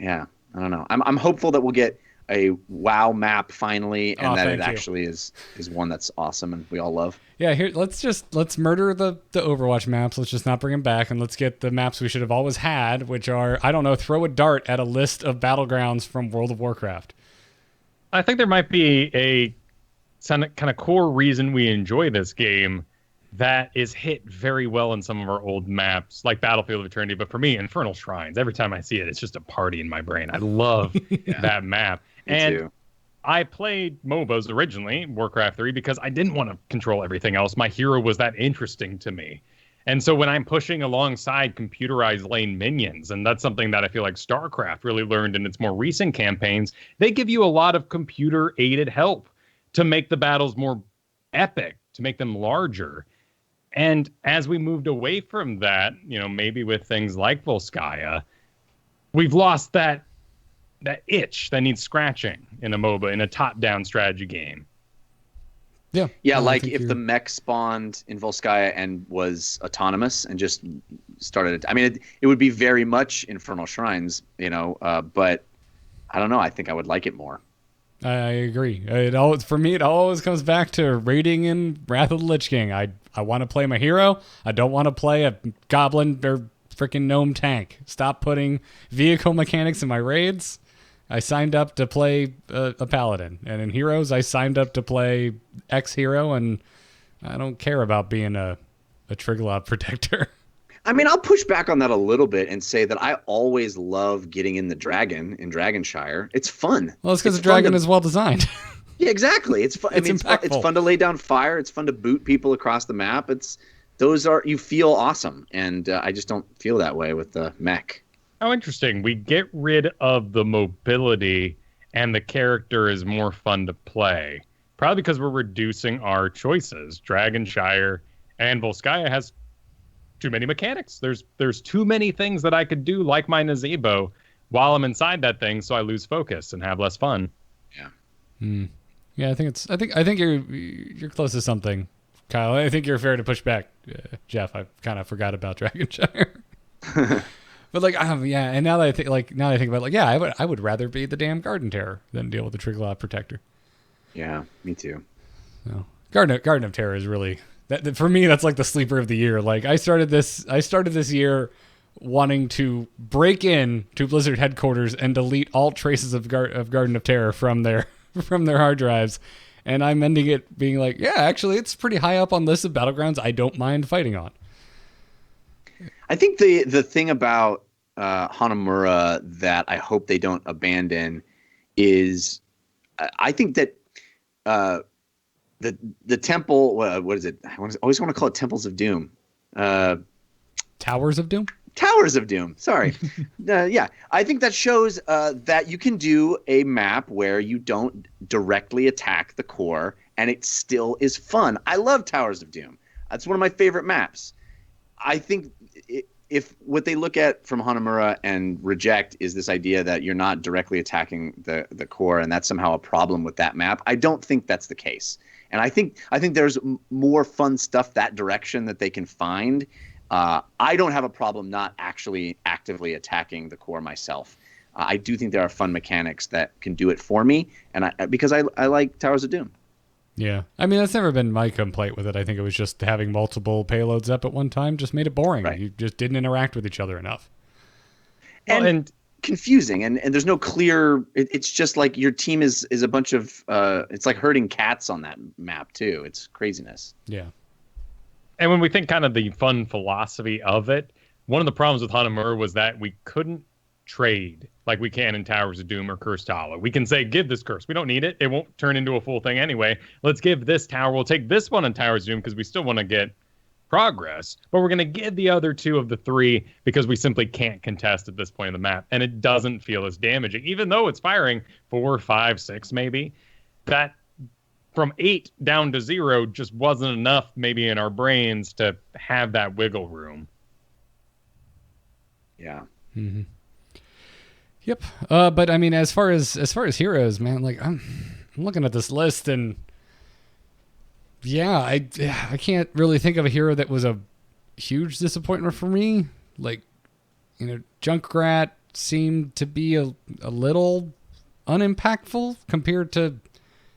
yeah, I don't know. I'm hopeful that we'll get a WoW map finally, and that it thank you. actually is one that's awesome and we all love. Yeah, here let's murder the Overwatch maps. Let's just not bring them back, and let's get the maps we should have always had, which are, I don't know, throw a dart at a list of battlegrounds from World of Warcraft. I think there might be a kind of core reason we enjoy this game that is hit very well in some of our old maps, like Battlefield of Eternity. But for me, Infernal Shrines, every time I see it, it's just a party in my brain. I love that map. Me too. I played MOBAs originally, Warcraft 3, because I didn't want to control everything else. My hero was that interesting to me. And so when I'm pushing alongside computerized lane minions, and that's something that I feel like StarCraft really learned in its more recent campaigns, they give you a lot of computer-aided help to make the battles more epic, to make them larger. And as we moved away from that, maybe with things like Volskaya, we've lost that itch that needs scratching in a MOBA, in a top-down strategy game. Yeah, like if the mech spawned in Volskaya and was autonomous and just started. I mean, it would be very much Infernal Shrines, but I don't know. I think I would like it more. I agree. For me, it always comes back to raiding in Wrath of the Lich King. I want to play my hero. I don't want to play a goblin or freaking gnome tank. Stop putting vehicle mechanics in my raids. I signed up to play a paladin, and in heroes, I signed up to play X hero, and I don't care about being a Triglav protector. I mean, I'll push back on that a little bit and say that I always love getting in the dragon in Dragonshire. It's fun. Well, it's because the dragon is well designed. Yeah, exactly. It's fun. It's fun to lay down fire. It's fun to boot people across the map. You feel awesome, and I just don't feel that way with the mech. How interesting. We get rid of the mobility and the character is more fun to play. Probably because we're reducing our choices. Dragonshire and Volskaya has too many mechanics. There's too many things that I could do, like my Nazeebo, while I'm inside that thing, so I lose focus and have less fun. Yeah. Yeah, I think you're close to something, Kyle. I think you're fair to push back, Jeff. I kind of forgot about Dragonshire. But and now that I think about it, I would rather be the damn Garden Terror than deal with the Triglav Protector. Yeah, me too. So, Garden of Terror is really that for me. That's like the sleeper of the year. Like I started this year wanting to break in to Blizzard headquarters and delete all traces of Garden of Terror from their hard drives, and I'm ending it being like, yeah, actually, it's pretty high up on lists of battlegrounds I don't mind fighting on. I think the thing about Hanamura that I hope they don't abandon is I think that the temple, what is it? I always want to call it Temples of Doom. Towers of Doom? Towers of Doom. Sorry. Yeah. I think that shows that you can do a map where you don't directly attack the core and it still is fun. I love Towers of Doom. That's one of my favorite maps. I think if what they look at from Hanamura and reject is this idea that you're not directly attacking the core and that's somehow a problem with that map, I don't think that's the case. And I think there's more fun stuff that direction that they can find. I don't have a problem not actually actively attacking the core myself. I do think there are fun mechanics that can do it for me, and because I like Towers of Doom. Yeah. I mean, that's never been my complaint with it. I think it was just having multiple payloads up at one time just made it boring. Right. You just didn't interact with each other enough. And confusing. And there's no clear... It's just like your team is a bunch of... it's like herding cats on that map, too. It's craziness. Yeah. And when we think kind of the fun philosophy of it, one of the problems with Hanamura was that we couldn't trade like we can in Towers of Doom or Cursed Hollow. We can say, give this curse. We don't need it. It won't turn into a full thing anyway. Let's give this tower. We'll take this one in Towers of Doom because we still want to get progress. But we're going to give the other two of the three because we simply can't contest at this point in the map. And it doesn't feel as damaging, even though it's firing 4, 5, 6 maybe. That from 8 down to 0 just wasn't enough maybe in our brains to have that wiggle room. Yeah. Mm-hmm. Yep. But I mean, as far as heroes, man, like I'm looking at this list and yeah, I can't really think of a hero that was a huge disappointment for me. Like, Junkrat seemed to be a little unimpactful compared to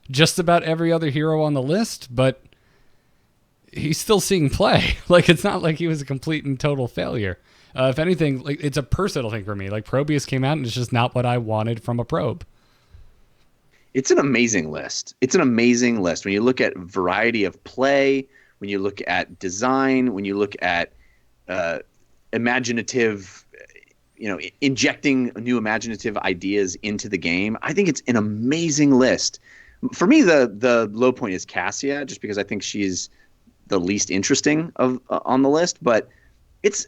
just about every other hero on the list, but he's still seeing play. Like, it's not like he was a complete and total failure. If anything, like, it's a personal thing for me. Like, Probius came out and it's just not what I wanted from a probe. It's an amazing list. It's an amazing list. When you look at variety of play, when you look at design, when you look at imaginative, injecting new imaginative ideas into the game, I think it's an amazing list. For me, the low point is Cassia, just because I think she's the least interesting on the list. But it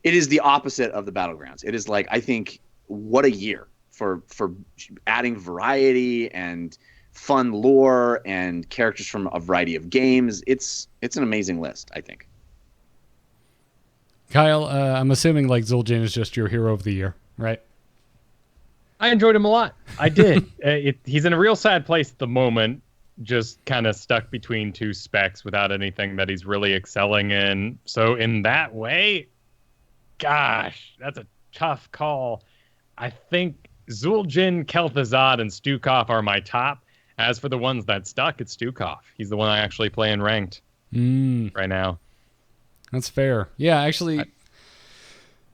is the opposite of the Battlegrounds. It is like, I think, what a year for adding variety and fun lore and characters from a variety of games. It's an amazing list, I think. Kyle, I'm assuming like Zul'jin is just your hero of the year, right? I enjoyed him a lot. I did. He's in a real sad place at the moment, just kind of stuck between two specs without anything that he's really excelling in. So in that way, gosh, that's a tough call. I think Zul'jin, Kel'Thuzad, and Stukov are my top. As for the ones that stuck, it's Stukov. He's the one I actually play in ranked right now. That's fair. Yeah, actually, I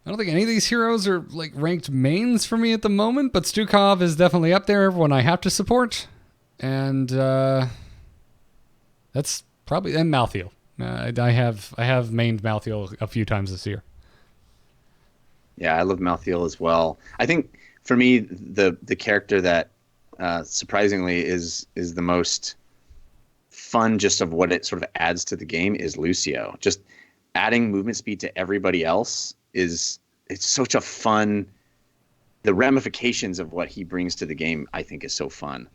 don't think any of these heroes are like ranked mains for me at the moment, but Stukov is definitely up there, everyone I have to support. And that's probably, and Malthael. I have mained Malthael a few times this year. Yeah, I love Malthael as well. I think for me, the character that surprisingly is the most fun, just of what it sort of adds to the game, is Lucio. Just adding movement speed to everybody else it's such a fun. The ramifications of what he brings to the game, I think, is so fun.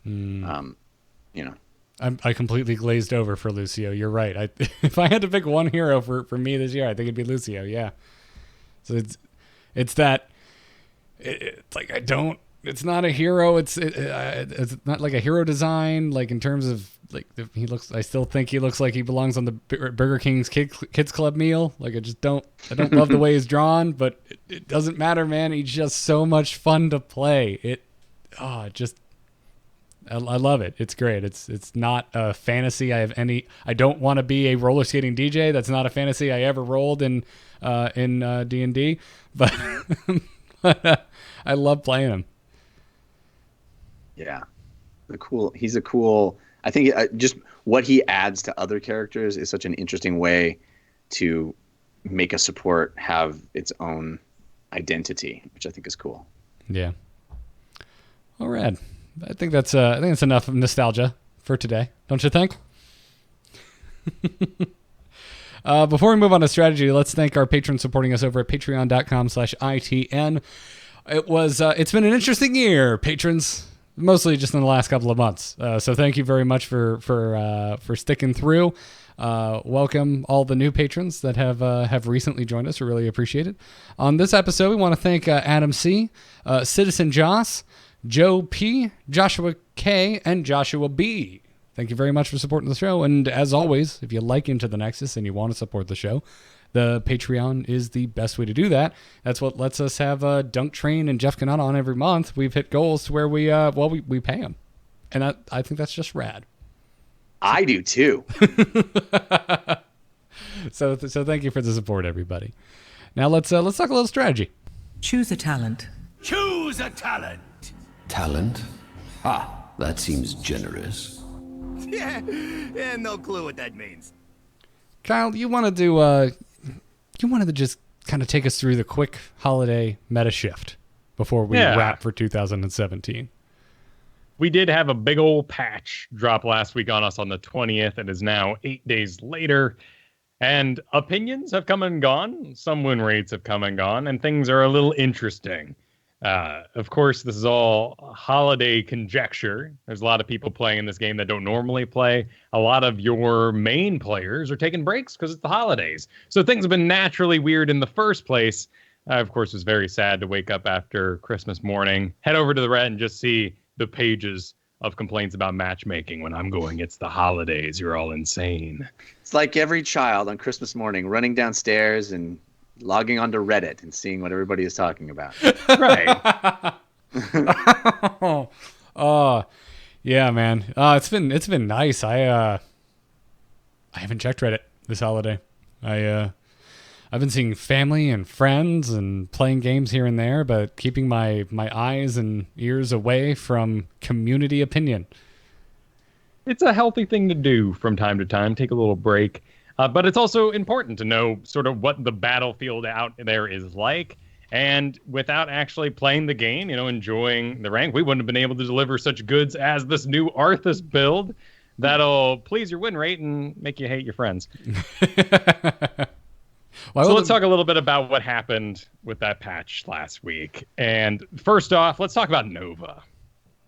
I completely glazed over for Lucio. You're right. If I had to pick one hero for me this year, I think it'd be Lucio. Yeah. So it's like it's not a hero. It's not like a hero design. Like, in terms of like, I still think he looks like he belongs on the Burger King's Kids Club meal. Like, I don't love the way he's drawn, but it doesn't matter, man. He's just so much fun to play. I love it. It's great. It's not a fantasy I don't want to be a roller skating DJ. That's not a fantasy I ever rolled in D&D, but I love playing him. Yeah. He's a cool, I think just what he adds to other characters is such an interesting way to make a support have its own identity, which I think is cool. Yeah. All right. I think that's enough of nostalgia for today, don't you think? Before we move on to strategy, let's thank our patrons supporting us over at patreon.com/ITN. It's been an interesting year, patrons. Mostly just in the last couple of months. So thank you very much for sticking through. Welcome all the new patrons that have recently joined us. We really appreciate it. On this episode, we want to thank Adam C., Citizen Joss, Joe P., Joshua K., and Joshua B. Thank you very much for supporting the show. And as always, if you like Into the Nexus and you want to support the show, the Patreon is the best way to do that. That's what lets us have Dunk Train and Jeff Kanata on every month. We've hit goals to where we pay them, and I think that's just rad. I do too. So thank you for the support, everybody. Now let's talk a little strategy. Choose a talent. Choose a talent. Talent? That seems generous. Yeah, no clue what that means. Kyle, you wanted to just kind of take us through the quick holiday meta shift before we wrap for 2017. We did have a big old patch drop last week on us on the 20th. It is now 8 days later, and opinions have come and gone. Some win rates have come and gone, and things are a little interesting. Of course, this is all holiday conjecture. There's a lot of people playing in this game that don't normally play. A lot of your main players are taking breaks because it's the holidays. So things have been naturally weird in the first place. Of course, it was very sad to wake up after Christmas morning, head over to the Reddit and just see the pages of complaints about matchmaking when I'm going, it's the holidays, you're all insane. It's like every child on Christmas morning running downstairs and logging onto Reddit and seeing what everybody is talking about. Right. Yeah, man. It's been nice. I haven't checked Reddit this holiday. I've been seeing family and friends and playing games here and there, but keeping my eyes and ears away from community opinion. It's a healthy thing to do from time to time, take a little break. But it's also important to know sort of what the battlefield out there is like. And without actually playing the game, enjoying the rank, we wouldn't have been able to deliver such goods as this new Arthas build that'll please your win rate and make you hate your friends. So let's talk a little bit about what happened with that patch last week. And first off, let's talk about Nova.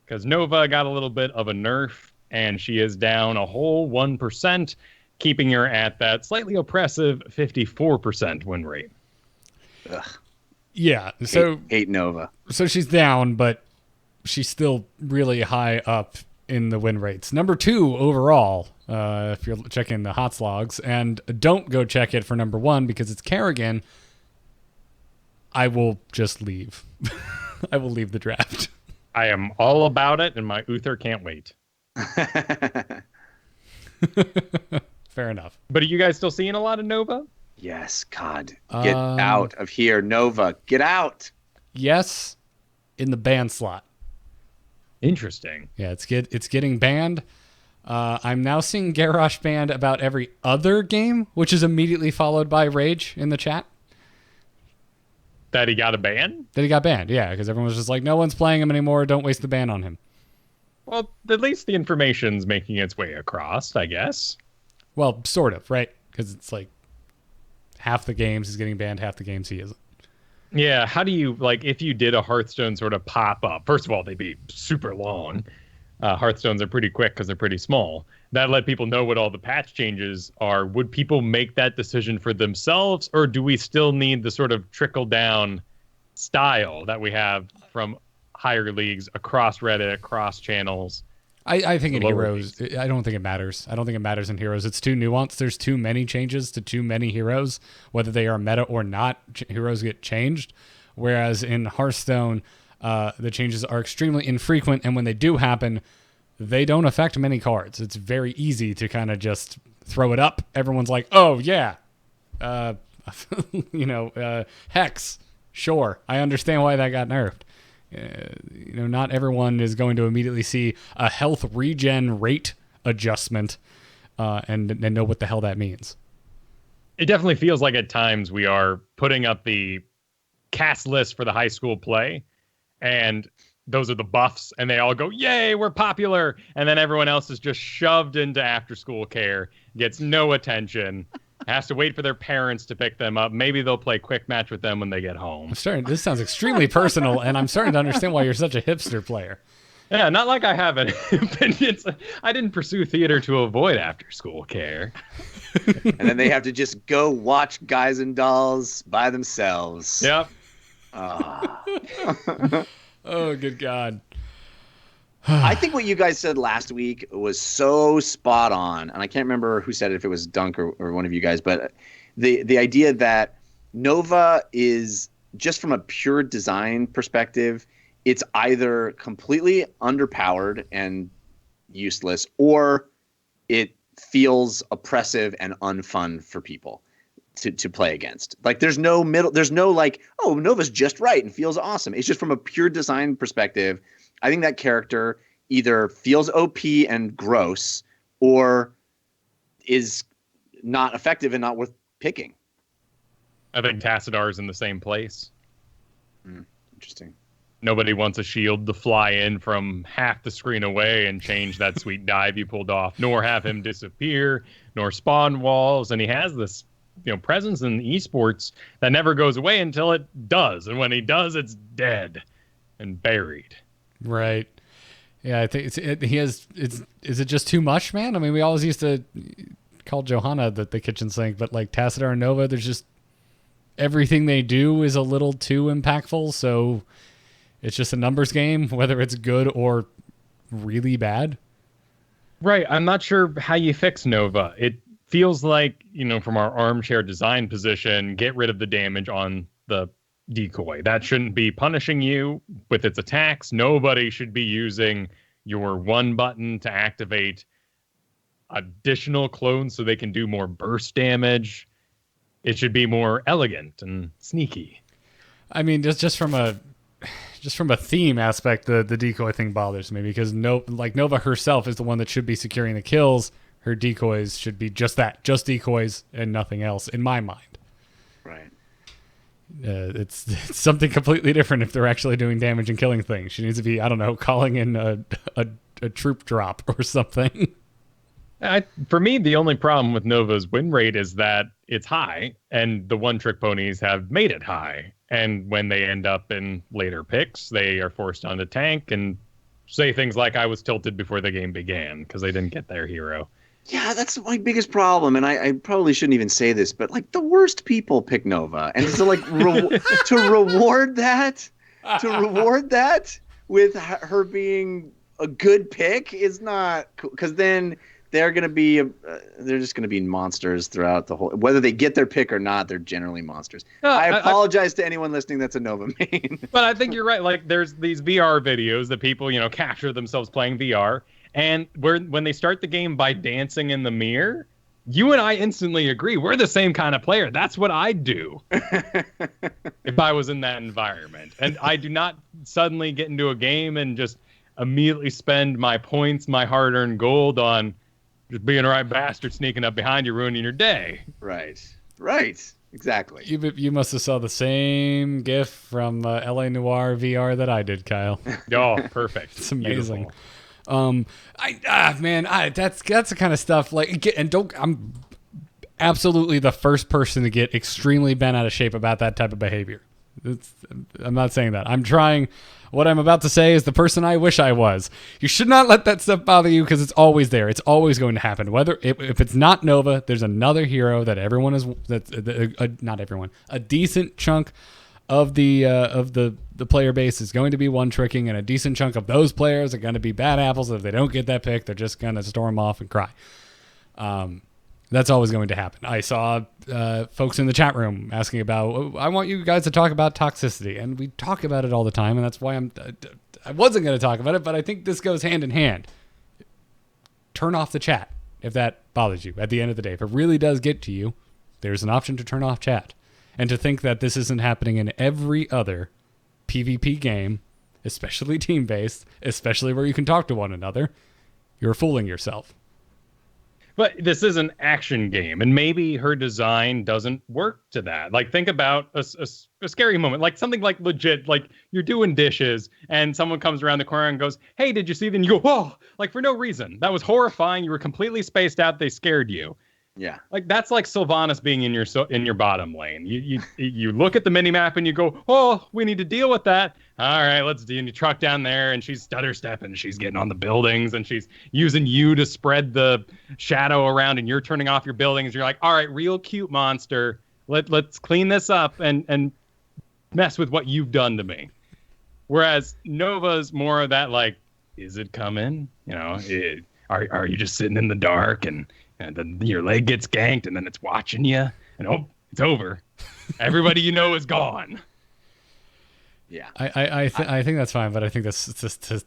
Because Nova got a little bit of a nerf, and she is down a whole 1%, keeping her at that slightly oppressive 54% win rate. Ugh. Yeah, so hate Nova. So she's down, but she's still really high up in the win rates. Number 2 overall, if you're checking the HOTS logs, and don't go check it for number 1 because it's Kerrigan. I will just leave. I will leave the draft. I am all about it, and my Uther can't wait. Fair enough. But are you guys still seeing a lot of Nova? Yes, God. Get out of here, Nova. Get out. Yes, in the ban slot. Interesting. Yeah, it's getting banned. I'm now seeing Garrosh banned about every other game, which is immediately followed by Rage in the chat. That he got a ban? That he got banned, yeah, because everyone was just like, no one's playing him anymore. Don't waste the ban on him. Well, at least the information's making its way across, I guess. Well, sort of, right? Because it's like half the games he's getting banned, half the games he isn't. Yeah, how do you, if you did a Hearthstone sort of pop-up, first of all, they'd be super long. Hearthstones are pretty quick because they're pretty small. That let people know what all the patch changes are. Would people make that decision for themselves, or do we still need the sort of trickle-down style that we have from higher leagues across Reddit, across channels? I think in Heroes, I don't think it matters. I don't think it matters in Heroes. It's too nuanced. There's too many changes to too many heroes. Whether they are meta or not, heroes get changed. Whereas in Hearthstone, the changes are extremely infrequent, and when they do happen, they don't affect many cards. It's very easy to kind of just throw it up. Everyone's like, oh, yeah. Hex. Sure. I understand why that got nerfed. Not everyone is going to immediately see a health regen rate adjustment and know what the hell that means. It definitely feels like at times we are putting up the cast list for the high school play, and those are the buffs, and they all go, yay, we're popular, and then everyone else is just shoved into after school care, gets no attention, has to wait for their parents to pick them up. Maybe they'll play quick match with them when they get home. This sounds extremely personal, and I'm starting to understand why you're such a hipster player. Yeah, not like I have any opinions. I didn't pursue theater to avoid after-school care. And then they have to just go watch Guys and Dolls by themselves. Yep. Oh, good God. I think what you guys said last week was so spot on, and I can't remember who said it, if it was Dunk or one of you guys, but the idea that Nova is, just from a pure design perspective, it's either completely underpowered and useless, or it feels oppressive and unfun for people to play against. Like, there's no middle, there's no oh, Nova's just right and feels awesome. It's just from a pure design perspective. I think that character either feels OP and gross, or is not effective and not worth picking. I think Tassadar is in the same place. Interesting. Nobody wants a shield to fly in from half the screen away and change that sweet dive you pulled off, nor have him disappear, nor spawn walls. And he has this presence in esports that never goes away until it does. And when he does, it's dead and buried. Right. Yeah, I think is it just too much, man? I mean, we always used to call Johanna the kitchen sink, but like Tassadar and Nova, there's just everything they do is a little too impactful, so it's just a numbers game, whether it's good or really bad. Right. I'm not sure how you fix Nova. It feels like, from our armchair design position, get rid of the damage on the decoy. That shouldn't be punishing you with its attacks. Nobody should be using your one button to activate additional clones so they can do more burst damage. It should be more elegant and sneaky. I mean, just from a theme aspect, the decoy thing bothers me because Nova herself is the one that should be securing the kills. Her decoys should be just decoys and nothing else in my mind. Right. It's something completely different if they're actually doing damage and killing things. She needs to be, I don't know, calling in a troop drop or something. For me, the only problem with Nova's win rate is that it's high, and the one-trick ponies have made it high. And when they end up in later picks, they are forced onto tank and say things like, I was tilted before the game began because they didn't get their hero. Yeah, that's my biggest problem, and I probably shouldn't even say this, but like the worst people pick Nova, and so like to reward that with her being a good pick is not cool, because then they're just gonna be monsters throughout the whole. Whether they get their pick or not, they're generally monsters. I apologize to anyone listening that's a Nova main. But I think you're right. Like there's these VR videos that people capture themselves playing VR. And when they start the game by dancing in the mirror, you and I instantly agree. We're the same kind of player. That's what I'd do if I was in that environment. And I do not suddenly get into a game and just immediately spend my points, my hard-earned gold on just being a right bastard sneaking up behind you, ruining your day. Right. Exactly. You must have saw the same GIF from LA Noire VR that I did, Kyle. Oh, perfect. It's amazing. Beautiful. That's the kind of stuff I'm absolutely the first person to get extremely bent out of shape about that type of behavior. I'm not saying that. I'm trying. What I'm about to say is the person I wish I was. You should not let that stuff bother you because it's always there. It's always going to happen. Whether if it's not Nova, there's another hero that everyone is. Not everyone. A decent chunk of the player base is going to be one tricking, and a decent chunk of those players are going to be bad apples. If they don't get that pick, they're just going to storm off and cry. That's always going to happen. I saw folks in the chat room asking about, I want you guys to talk about toxicity, and we talk about it all the time, and that's why I wasn't going to talk about it, but I think this goes hand in hand. Turn off the chat if that bothers you. At the end of the day, if it really does get to you, there's an option to turn off chat. And to think that this isn't happening in every other PvP game, especially team-based, especially where you can talk to one another, you're fooling yourself. But this is an action game, and maybe her design doesn't work to that. Like, think about a scary moment, like something like legit, like you're doing dishes, and someone comes around the corner and goes, hey, did you see that? And you go, whoa, like for no reason. That was horrifying. You were completely spaced out. They scared you. Yeah, like that's like Sylvanas being in your bottom lane. You look at the mini map and you go, oh, we need to deal with that. All right, let's do. And you truck down there, and she's stutter stepping. She's getting on the buildings, and she's using you to spread the shadow around, and you're turning off your buildings. You're like, all right, real cute monster. Let's clean this up and mess with what you've done to me. Whereas Nova's more of that, like, is it coming? Are you just sitting in the dark and then your leg gets ganked, and then it's watching you, and it's over. Everybody is gone. Yeah, I think that's fine, but I think that's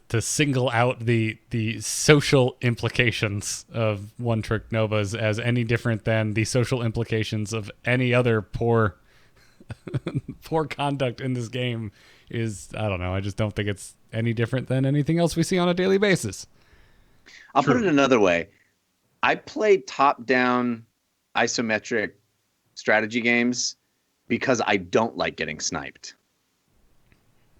to single out the social implications of one-trick Novas as any different than the social implications of any other poor conduct in this game is, I don't know. I just don't think it's any different than anything else we see on a daily basis. I'll put it another way. I play top-down isometric strategy games because I don't like getting sniped.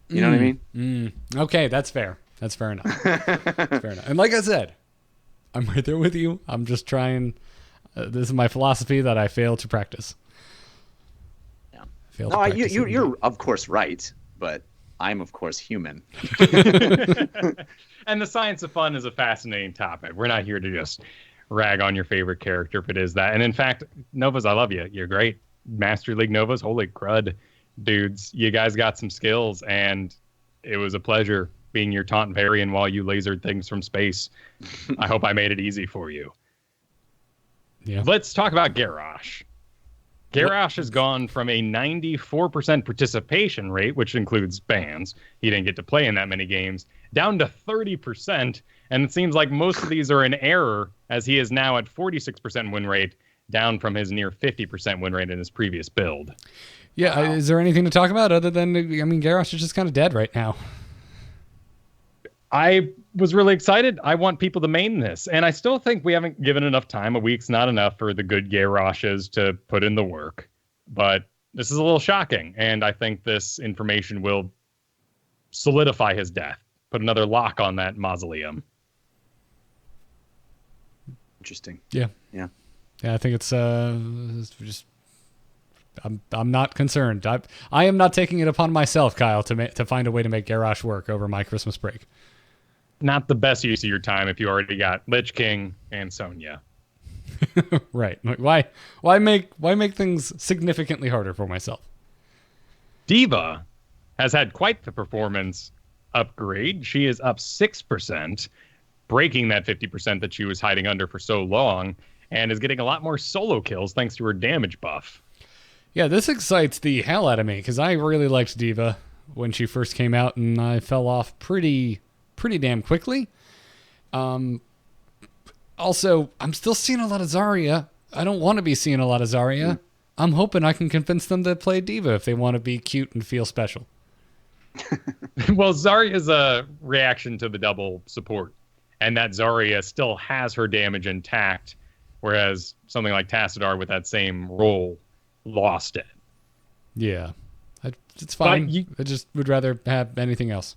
You know what I mean? Okay, that's fair. That's fair enough. That's fair enough. And like I said, I'm right there with you. I'm just trying. This is my philosophy that I fail to practice. Yeah. You're of course right, but I'm of course human. And the science of fun is a fascinating topic. We're not here to just rag on your favorite character if it is that. And in fact, Novas, I love you. You're great. Master League Novas, holy crud. Dudes, you guys got some skills, and it was a pleasure being your taunt Varian while you lasered things from space. I hope I made it easy for you. Yeah. Let's talk about Garrosh. Garrosh has gone from a 94% participation rate, which includes bans. He didn't get to play in that many games, down to 30%. And it seems like most of these are in error, as he is now at 46% win rate, down from his near 50% win rate in his previous build. Yeah, wow. Is there anything to talk about other than, I mean, Garrosh is just kind of dead right now. I was really excited. I want people to main this. And I still think we haven't given enough time. A week's not enough for the good Garroshes to put in the work. But this is a little shocking. And I think this information will solidify his death. Put another lock on that mausoleum. Interesting. Yeah. Yeah. Yeah, I think it's just... I'm not concerned. I am not taking it upon myself, Kyle, to find a way to make Garrosh work over my Christmas break. Not the best use of your time if you already got Lich King and Sonya. Right. Why make things significantly harder for myself? D.Va has had quite the performance upgrade. She is up 6%, breaking that 50% that she was hiding under for so long, and is getting a lot more solo kills thanks to her damage buff. Yeah, this excites the hell out of me because I really liked D.Va when she first came out, and I fell off pretty damn quickly. Also, I'm still seeing a lot of Zarya. I don't want to be seeing a lot of Zarya. I'm hoping I can convince them to play D.Va if they want to be cute and feel special. Well, Zarya is a reaction to the double support, and that Zarya still has her damage intact, whereas something like Tassadar with that same role lost it. Yeah, it's fine. I just would rather have anything else.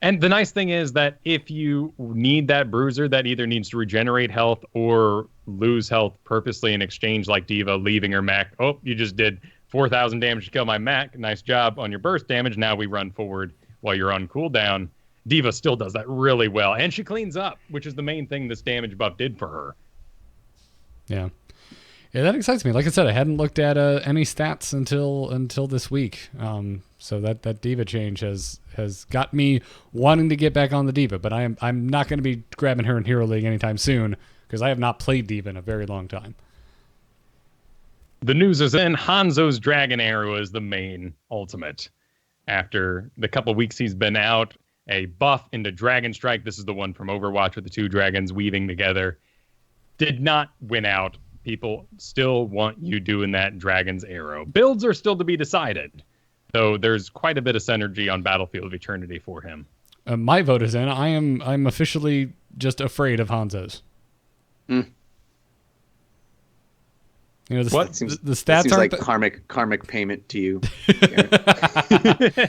And the nice thing is that if you need that bruiser that either needs to regenerate health or lose health purposely in exchange, like D.Va leaving her mech, oh, you just did 4,000 damage to kill my mech. Nice job on your burst damage. Now we run forward while you're on cooldown. D.Va still does that really well. And she cleans up, which is the main thing this damage buff did for her. Yeah. Yeah, that excites me. Like I said, I hadn't looked at any stats until this week. So that D.Va change has got me wanting to get back on the D.Va, but I'm not going to be grabbing her in Hero League anytime soon because I have not played D.Va in a very long time. The news is in. Hanzo's Dragon Arrow is the main ultimate. After the couple weeks he's been out, a buff into Dragon Strike. This is the one from Overwatch with the two dragons weaving together. Did not win out. People still want you doing that Dragon's Arrow. Builds are still to be decided, though there's quite a bit of synergy on Battlefield of Eternity for him. My vote is in. I'm officially just afraid of Hanzo's. You know, the stats seems like karmic payment to you.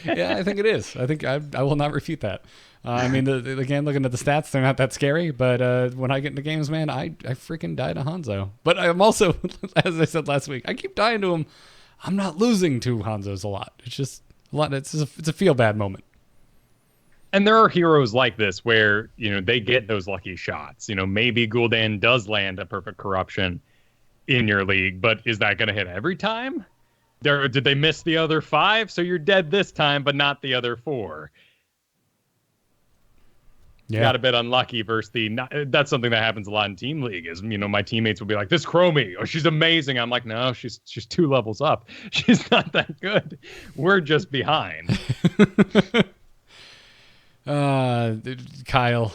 Yeah, I think it is. I think I will not refute that. I mean, again, looking at the stats, they're not that scary. But when I get into games, man, I freaking die to Hanzo. But I'm also, as I said last week, I keep dying to him. I'm not losing to Hanzo's a lot. It's just a lot. It's a feel bad moment. And there are heroes like this where, you know, they get those lucky shots. You know, maybe Gul'dan does land a perfect corruption in your league, but is that going to hit every time? Did they miss the other 5? So you're dead this time, but not the other 4. Yeah. Got a bit unlucky versus that's something that happens a lot in Team League is, you know, my teammates will be like, this Chromie, oh, she's amazing. I'm like, no, she's 2 levels up. She's not that good. We're just behind. Kyle,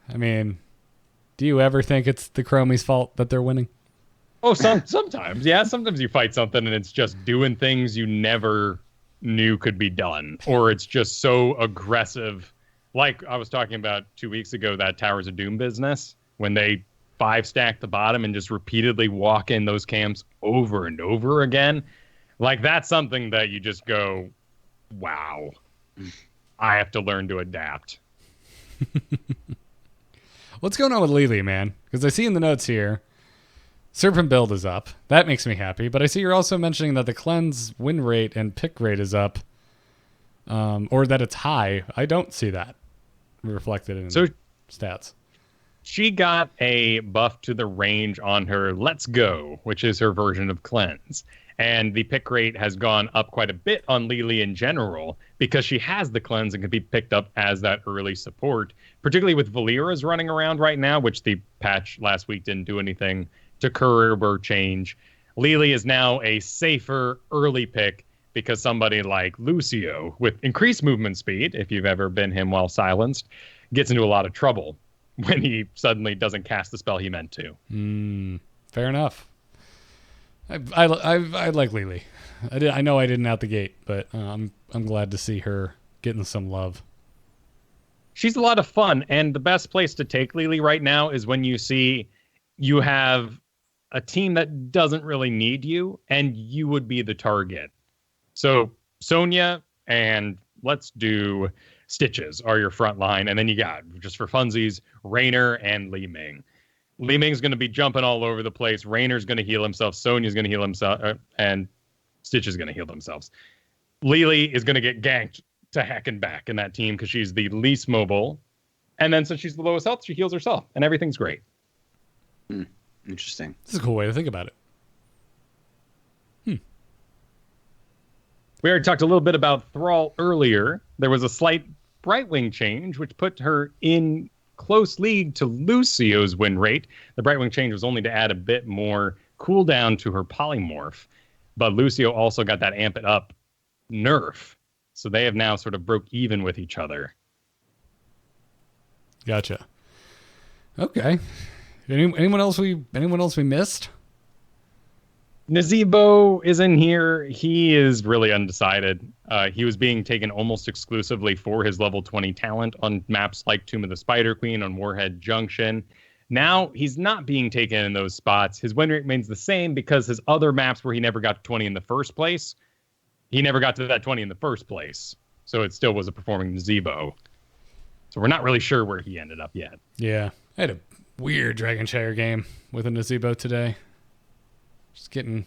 I mean, do you ever think it's the Chromie's fault that they're winning? Oh, sometimes. Yeah, sometimes you fight something and it's just doing things you never knew could be done. Or it's just so aggressive. Like I was talking about 2 weeks ago, that Towers of Doom business, when they 5-stack the bottom and just repeatedly walk in those camps over and over again. Like, that's something that you just go, wow, I have to learn to adapt. What's going on with Li, man? Because I see in the notes here, Serpent build is up. That makes me happy. But I see you're also mentioning that the cleanse win rate and pick rate is up, or that it's high. I don't see that reflected in stats. She got a buff to the range on her Let's Go, which is her version of cleanse. And the pick rate has gone up quite a bit on Li in general because she has the cleanse and can be picked up as that early support, particularly with Valera's running around right now, which the patch last week didn't do anything to curb or change. Li is now a safer early pick because somebody like Lucio, with increased movement speed, if you've ever been him while silenced, gets into a lot of trouble when he suddenly doesn't cast the spell he meant to. Fair enough. I like Lily. I know I didn't out the gate, but I'm glad to see her getting some love. She's a lot of fun, and the best place to take Lily right now is when you see you have a team that doesn't really need you, and you would be the target. So Sonya and let's do Stitches are your front line, and then you got, just for funsies, Raynor and Li Ming. Li Ming's going to be jumping all over the place. Raynor's going to heal himself. Sonya's going to heal himself, and Stitch is going to heal themselves. Lily is going to get ganked to heck and back in that team because she's the least mobile. And then since she's the lowest health, she heals herself, and everything's great. Interesting. This is a cool way to think about it. We already talked a little bit about Thrall earlier. There was a slight Brightwing change, which put her in close league to Lucio's win rate. The Brightwing change was only to add a bit more cooldown to her polymorph. But Lucio also got that amp it up nerf. So they have now sort of broke even with each other. Gotcha. Okay. Anyone else we missed? Nazeebo is in here. He is really undecided. He was being taken almost exclusively for his level 20 talent on maps like Tomb of the Spider Queen, on Warhead Junction. Now he's not being taken in those spots. His win rate remains the same because his other maps where he never got to 20 in the first place, he never got to that 20 in the first place. So it still was a performing Nazeebo. So we're not really sure where he ended up yet. Yeah. I had a weird Dragonshire game with a Nazeebo today. Just getting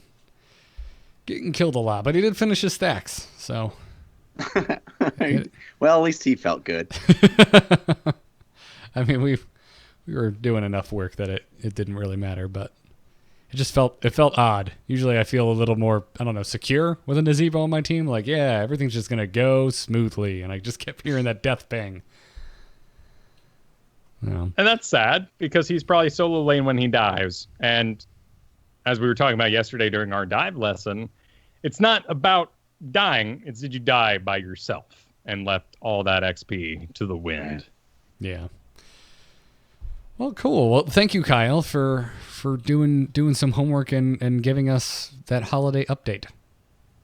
killed a lot, but he did finish his stacks, so. Well, at least he felt good. I mean, we were doing enough work that it didn't really matter, but it just felt odd. Usually I feel a little more, I don't know, secure with a Nazeebo on my team. Like, yeah, everything's just going to go smoothly, and I just kept hearing that death ping. Yeah. And that's sad, because he's probably solo lane when he dives, and as we were talking about yesterday during our dive lesson, it's not about dying. It's did you die by yourself and left all that XP to the wind. Yeah. Well, cool. Well, thank you, Kyle, for doing some homework and giving us that holiday update.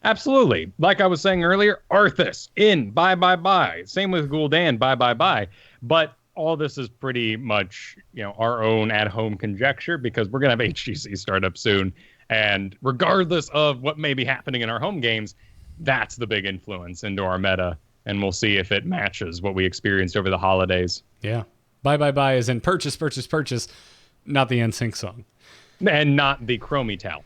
Absolutely. Like I was saying earlier, Arthas in, bye. Same with Gul'dan, bye. But all this is pretty much, our own at-home conjecture, because we're going to have HGC start up soon. And regardless of what may be happening in our home games, that's the big influence into our meta. And we'll see if it matches what we experienced over the holidays. Yeah. Bye is in purchase, not the NSYNC song. And not the Chromie towel.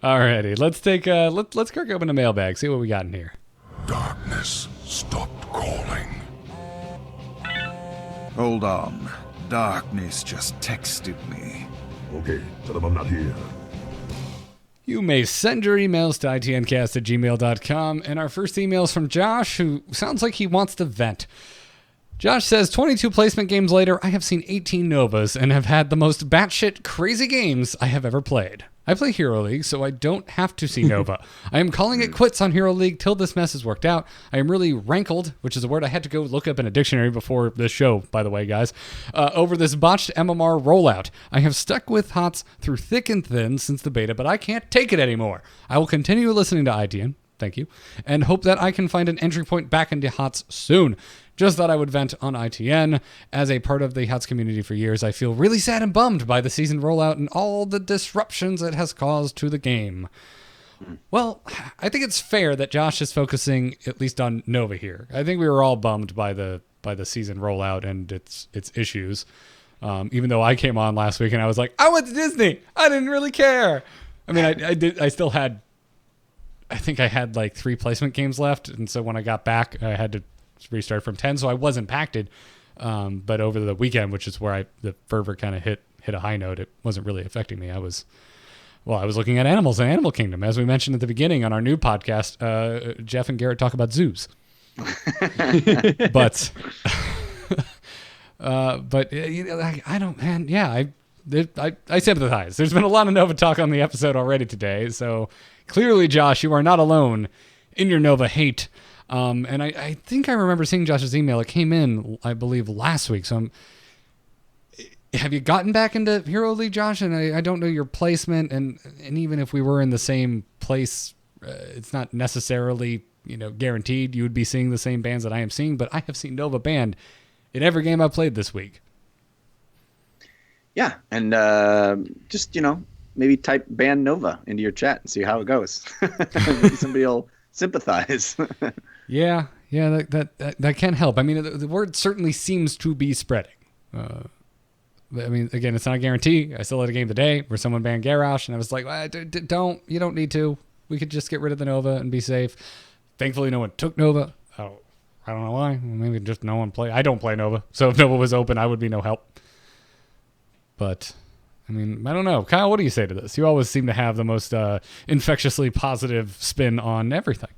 Alrighty, let's crack open the mailbag, see what we got in here. Darkness stopped calling. Hold on. Darkness just texted me. Okay, tell them I'm not here. You may send your emails to itncast@gmail.com, and our first email is from Josh, who sounds like he wants to vent. Josh says, 22 placement games later, I have seen 18 Novas and have had the most batshit crazy games I have ever played. I play Hero League, so I don't have to see Nova. I am calling it quits on Hero League till this mess is worked out. I am really rankled, which is a word I had to go look up in a dictionary before this show, by the way, guys, over this botched MMR rollout. I have stuck with HOTS through thick and thin since the beta, but I can't take it anymore. I will continue listening to ITN, thank you, and hope that I can find an entry point back into HOTS soon. Just thought I would vent on ITN. As a part of the HOTS community for years, I feel really sad and bummed by the season rollout and all the disruptions it has caused to the game. Well, I think it's fair that Josh is focusing at least on Nova here. I think we were all bummed by the season rollout and its issues. Even though I came on last week and I was like, I went to Disney. I didn't really care. I mean, I still had, I think I had like 3 placement games left. And so when I got back, I had to restart from 10, so I was impacted. But over the weekend, which is where the fervor kind of hit a high note, it wasn't really affecting me. I was looking at animals in Animal Kingdom, as we mentioned at the beginning on our new podcast. Jeff and Garrett talk about zoos, but I don't, man. Yeah, I sympathize. There's been a lot of Nova talk on the episode already today, so clearly, Josh, you are not alone in your Nova hate. And I think I remember seeing Josh's email. It came in, I believe, last week. So have you gotten back into Hero League, Josh? And I don't know your placement. And even if we were in the same place, it's not necessarily, guaranteed you would be seeing the same bands that I am seeing. But I have seen Nova banned in every game I've played this week. Yeah, and just, maybe type ban Nova into your chat and see how it goes. Maybe somebody will sympathize. Yeah, that can help. I mean, the word certainly seems to be spreading. Again, it's not a guarantee. I still had a game today where someone banned Garrosh, and I was like, you don't need to. We could just get rid of the Nova and be safe. Thankfully, no one took Nova. Oh, I don't know why. Maybe just no one play. I don't play Nova, so if Nova was open, I would be no help. But, I don't know. Kyle, what do you say to this? You always seem to have the most infectiously positive spin on everything.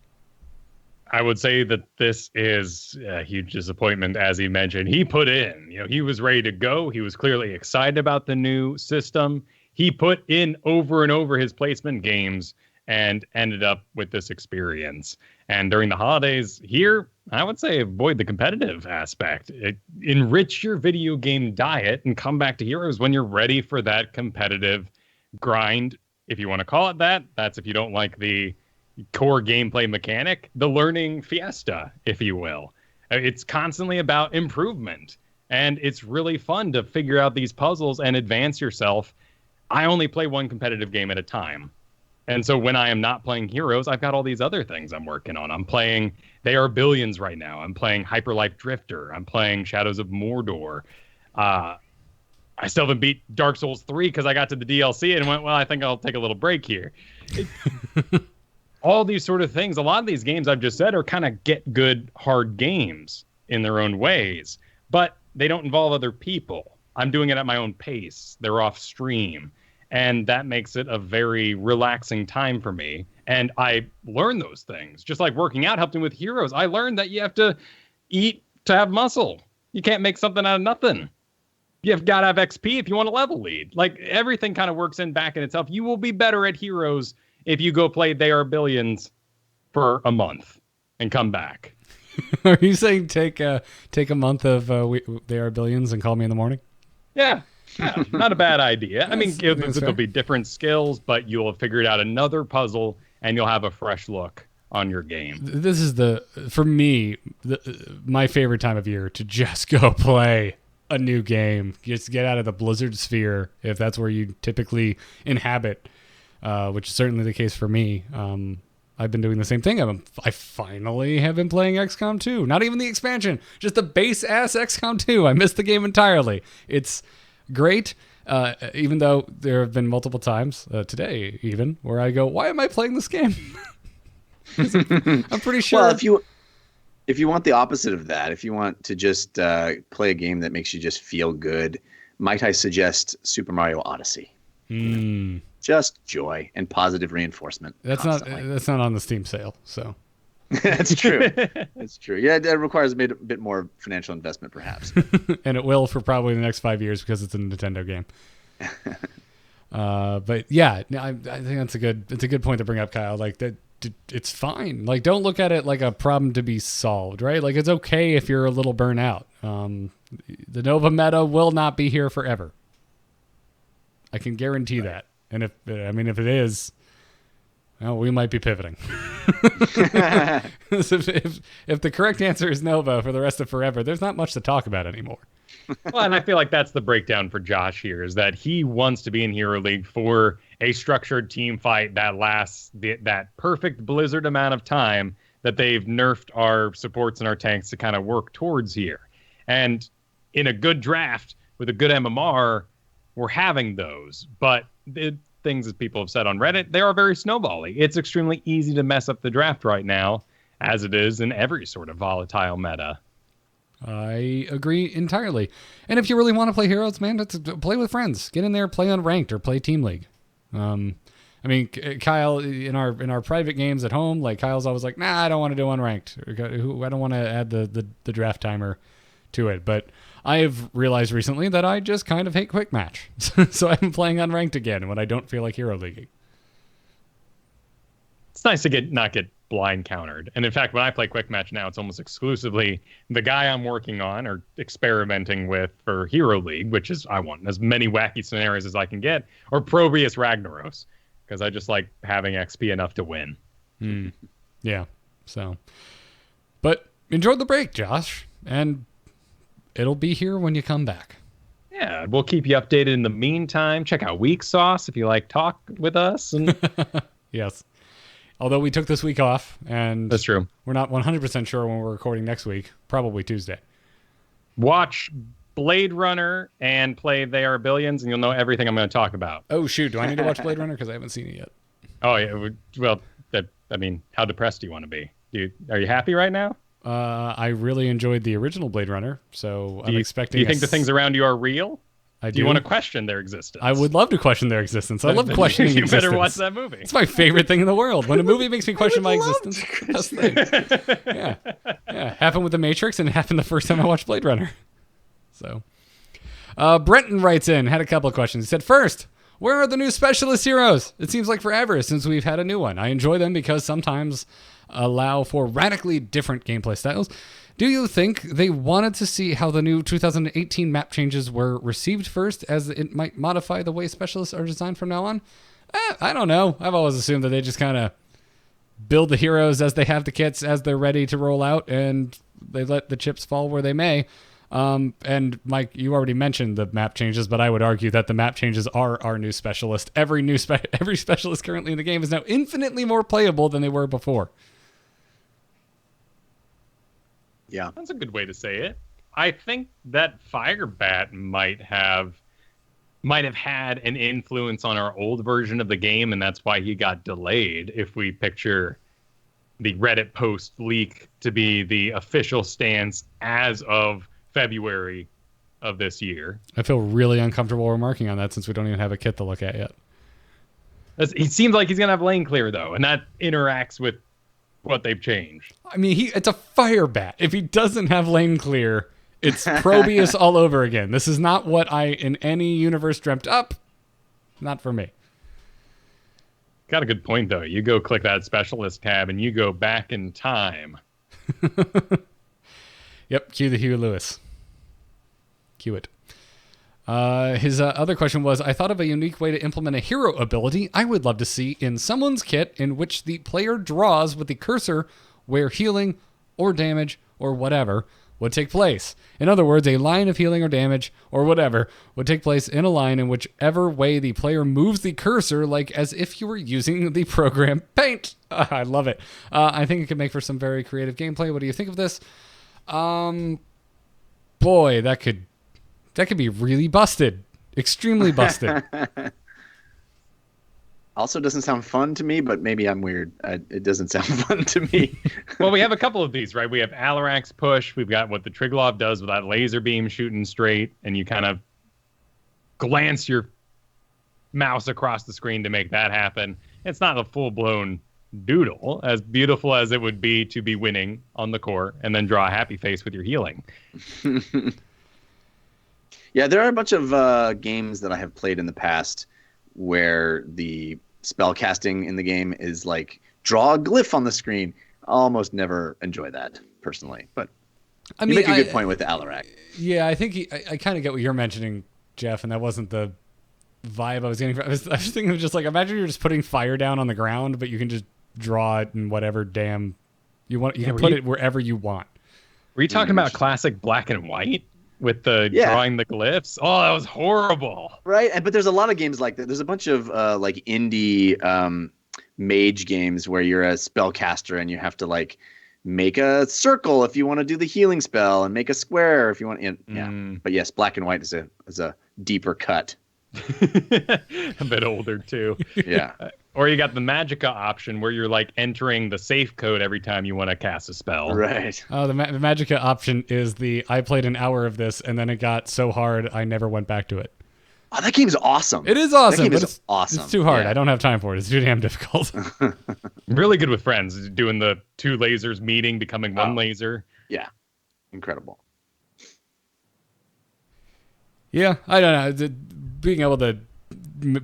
I would say that this is a huge disappointment, as he mentioned. He put in, he was ready to go. He was clearly excited about the new system. He put in over and over his placement games and ended up with this experience. And during the holidays here, I would say avoid the competitive aspect. Enrich your video game diet and come back to Heroes when you're ready for that competitive grind. If you want to call it that, that's if you don't like the core gameplay mechanic, the learning fiesta, if you will. It's constantly about improvement, and it's really fun to figure out these puzzles and advance yourself. I only play one competitive game at a time. And so when I am not playing Heroes, I've got all these other things I'm working on. I'm playing They Are Billions right now. I'm playing Hyperlife Drifter. I'm playing Shadows of Mordor. I still haven't beat Dark Souls 3 because I got to the DLC and went, well, I think I'll take a little break here. All these sort of things, a lot of these games I've just said are kind of get good, hard games in their own ways, but they don't involve other people. I'm doing it at my own pace. They're off stream. And that makes it a very relaxing time for me. And I learned those things. Just like working out helped me with Heroes. I learned that you have to eat to have muscle. You can't make something out of nothing. You've got to have XP if you want to level lead. Like, everything kind of works back in itself. You will be better at Heroes if you go play They Are Billions for a month and come back. Are you saying take a month of They Are Billions and call me in the morning? Yeah. Yeah, not a bad idea. There'll be different skills, but you'll have figured out another puzzle and you'll have a fresh look on your game. This is for me, my favorite time of year to just go play a new game. Just get out of the Blizzard sphere, if that's where you typically inhabit, which is certainly the case for me. I've been doing the same thing. I finally have been playing XCOM 2. Not even the expansion, just the base-ass XCOM 2. I missed the game entirely. It's great, even though there have been multiple times, today even, where I go, why am I playing this game? I'm pretty sure. Well, if you want the opposite of that, if you want to just play a game that makes you just feel good, might I suggest Super Mario Odyssey? Just joy and positive reinforcement. That's not on the Steam sale, so. That's true. That's true. Yeah, it requires a bit more financial investment, perhaps. And it will for probably the next 5 years because it's a Nintendo game. But yeah, I think that's a good point to bring up, Kyle. Like, that, it's fine. Like, don't look at it like a problem to be solved, right? Like, it's okay if you're a little burnt out. The Nova meta will not be here forever. I can guarantee that. And if it is, well, we might be pivoting. if the correct answer is Nova for the rest of forever, there's not much to talk about anymore. Well, and I feel like that's the breakdown for Josh here, is that he wants to be in Hero League for a structured team fight that lasts that perfect Blizzard amount of time that they've nerfed our supports and our tanks to kind of work towards here. And in a good draft with a good MMR, we're having those. But the things that people have said on Reddit, they are very snowbally. It's extremely easy to mess up the draft right now, as it is in every sort of volatile meta. I agree entirely. And if you really want to play Heroes, man, play with friends. Get in there, play unranked, or play Team League. Kyle, in our private games at home, like, Kyle's always like, nah, I don't want to do unranked. I don't want to add the draft timer to it. But I have realized recently that I just kind of hate quick match. So I'm playing unranked again when I don't feel like Hero Leaguing. it's nice to not get blind countered. And in fact, when I play quick match now, it's almost exclusively the guy I'm working on or experimenting with for Hero League, which is I want as many wacky scenarios as I can get, or Probius Ragnaros, because I just like having XP enough to win. Yeah. So, but enjoy the break, Josh, and it'll be here when you come back. Yeah, we'll keep you updated in the meantime. Check out Weak Sauce if you like talk with us. And yes. Although we took this week off, and that's true. We're not 100% sure when we're recording next week. Probably Tuesday. Watch Blade Runner and play They Are Billions, and you'll know everything I'm going to talk about. Oh, shoot. Do I need to watch Blade Runner? Because I haven't seen it yet. Oh, yeah. Well, I mean, how depressed do you want to be? Are you happy right now? I really enjoyed the original Blade Runner, so I'm expecting... Do you think the things around you are real? Do you want to question their existence? I would love to question their existence. I love questioning you existence. You better watch that movie. It's my favorite thing in the world. When a movie makes me question my existence, that's the thing. Yeah. Happened with The Matrix, and it happened the first time I watched Blade Runner. So, Brenton writes in, had a couple of questions. He said, first, where are the new specialist heroes? It seems like forever since we've had a new one. I enjoy them because sometimes allow for radically different gameplay styles. Do you think they wanted to see how the new 2018 map changes were received first, as it might modify the way specialists are designed from now on? I don't know. I've always assumed that they just kind of build the heroes as they have the kits, as they're ready to roll out, and they let the chips fall where they may. And Mike, you already mentioned the map changes, but I would argue that the map changes are our new specialist. Every specialist currently in the game is now infinitely more playable than they were before. Yeah, that's a good way to say it. I think that Firebat might have had an influence on our old version of the game, and that's why he got delayed. If we picture the Reddit post leak to be the official stance as of February of this year. I feel really uncomfortable remarking on that since we don't even have a kit to look at yet. He seems like he's gonna have lane clear though, and that interacts with what they've changed. I mean, it's a Firebat. If he doesn't have lane clear, it's Probius all over again. This is not what I, in any universe, dreamt up. Not for me. Got a good point, though. You go click that specialist tab, and you go back in time. Yep, cue the Huey Lewis. Cue it. His other question was, I thought of a unique way to implement a hero ability I would love to see in someone's kit in which the player draws with the cursor where healing or damage or whatever would take place. In other words, a line of healing or damage or whatever would take place in a line in whichever way the player moves the cursor, like as if you were using the program Paint. I love it. I think it could make for some very creative gameplay. What do you think of this? Boy, that could be really busted. Extremely busted. Also doesn't sound fun to me, but maybe I'm weird. It doesn't sound fun to me. Well, we have a couple of these, right? We have Alarak's push. We've got what the Triglav does with that laser beam shooting straight, and you kind of glance your mouse across the screen to make that happen. It's not a full-blown doodle, as beautiful as it would be to be winning on the core and then draw a happy face with your healing. Yeah, there are a bunch of games that I have played in the past where the spell casting in the game is like draw a glyph on the screen. I almost never enjoy that personally, but I mean, you make a good point with the Alarak. Yeah, I think I kind of get what you're mentioning, Jeff, and that wasn't the vibe I was getting. I was thinking of just like, imagine you're just putting fire down on the ground, but you can just draw it in whatever damn you want. You can put it wherever you want. Were you talking about classic black and white? With the drawing the glyphs? Oh, that was horrible. Right, but there's a lot of games like that. There's a bunch of like indie mage games where you're a spellcaster and you have to like make a circle if you want to do the healing spell and make a square if you want. Yeah, but yes, black and white is a deeper cut. A bit older too. Yeah. Or you got the Magicka option where you're like entering the safe code every time you want to cast a spell. Right. Oh, the Magicka option is I played an hour of this and then it got so hard I never went back to it. Oh, that game's awesome. It is awesome. That game is awesome. It's too hard. Yeah. I don't have time for it. It's too damn difficult. Really good with friends, doing the two lasers meeting, becoming one laser. Yeah. Incredible. Yeah, I don't know. Being able to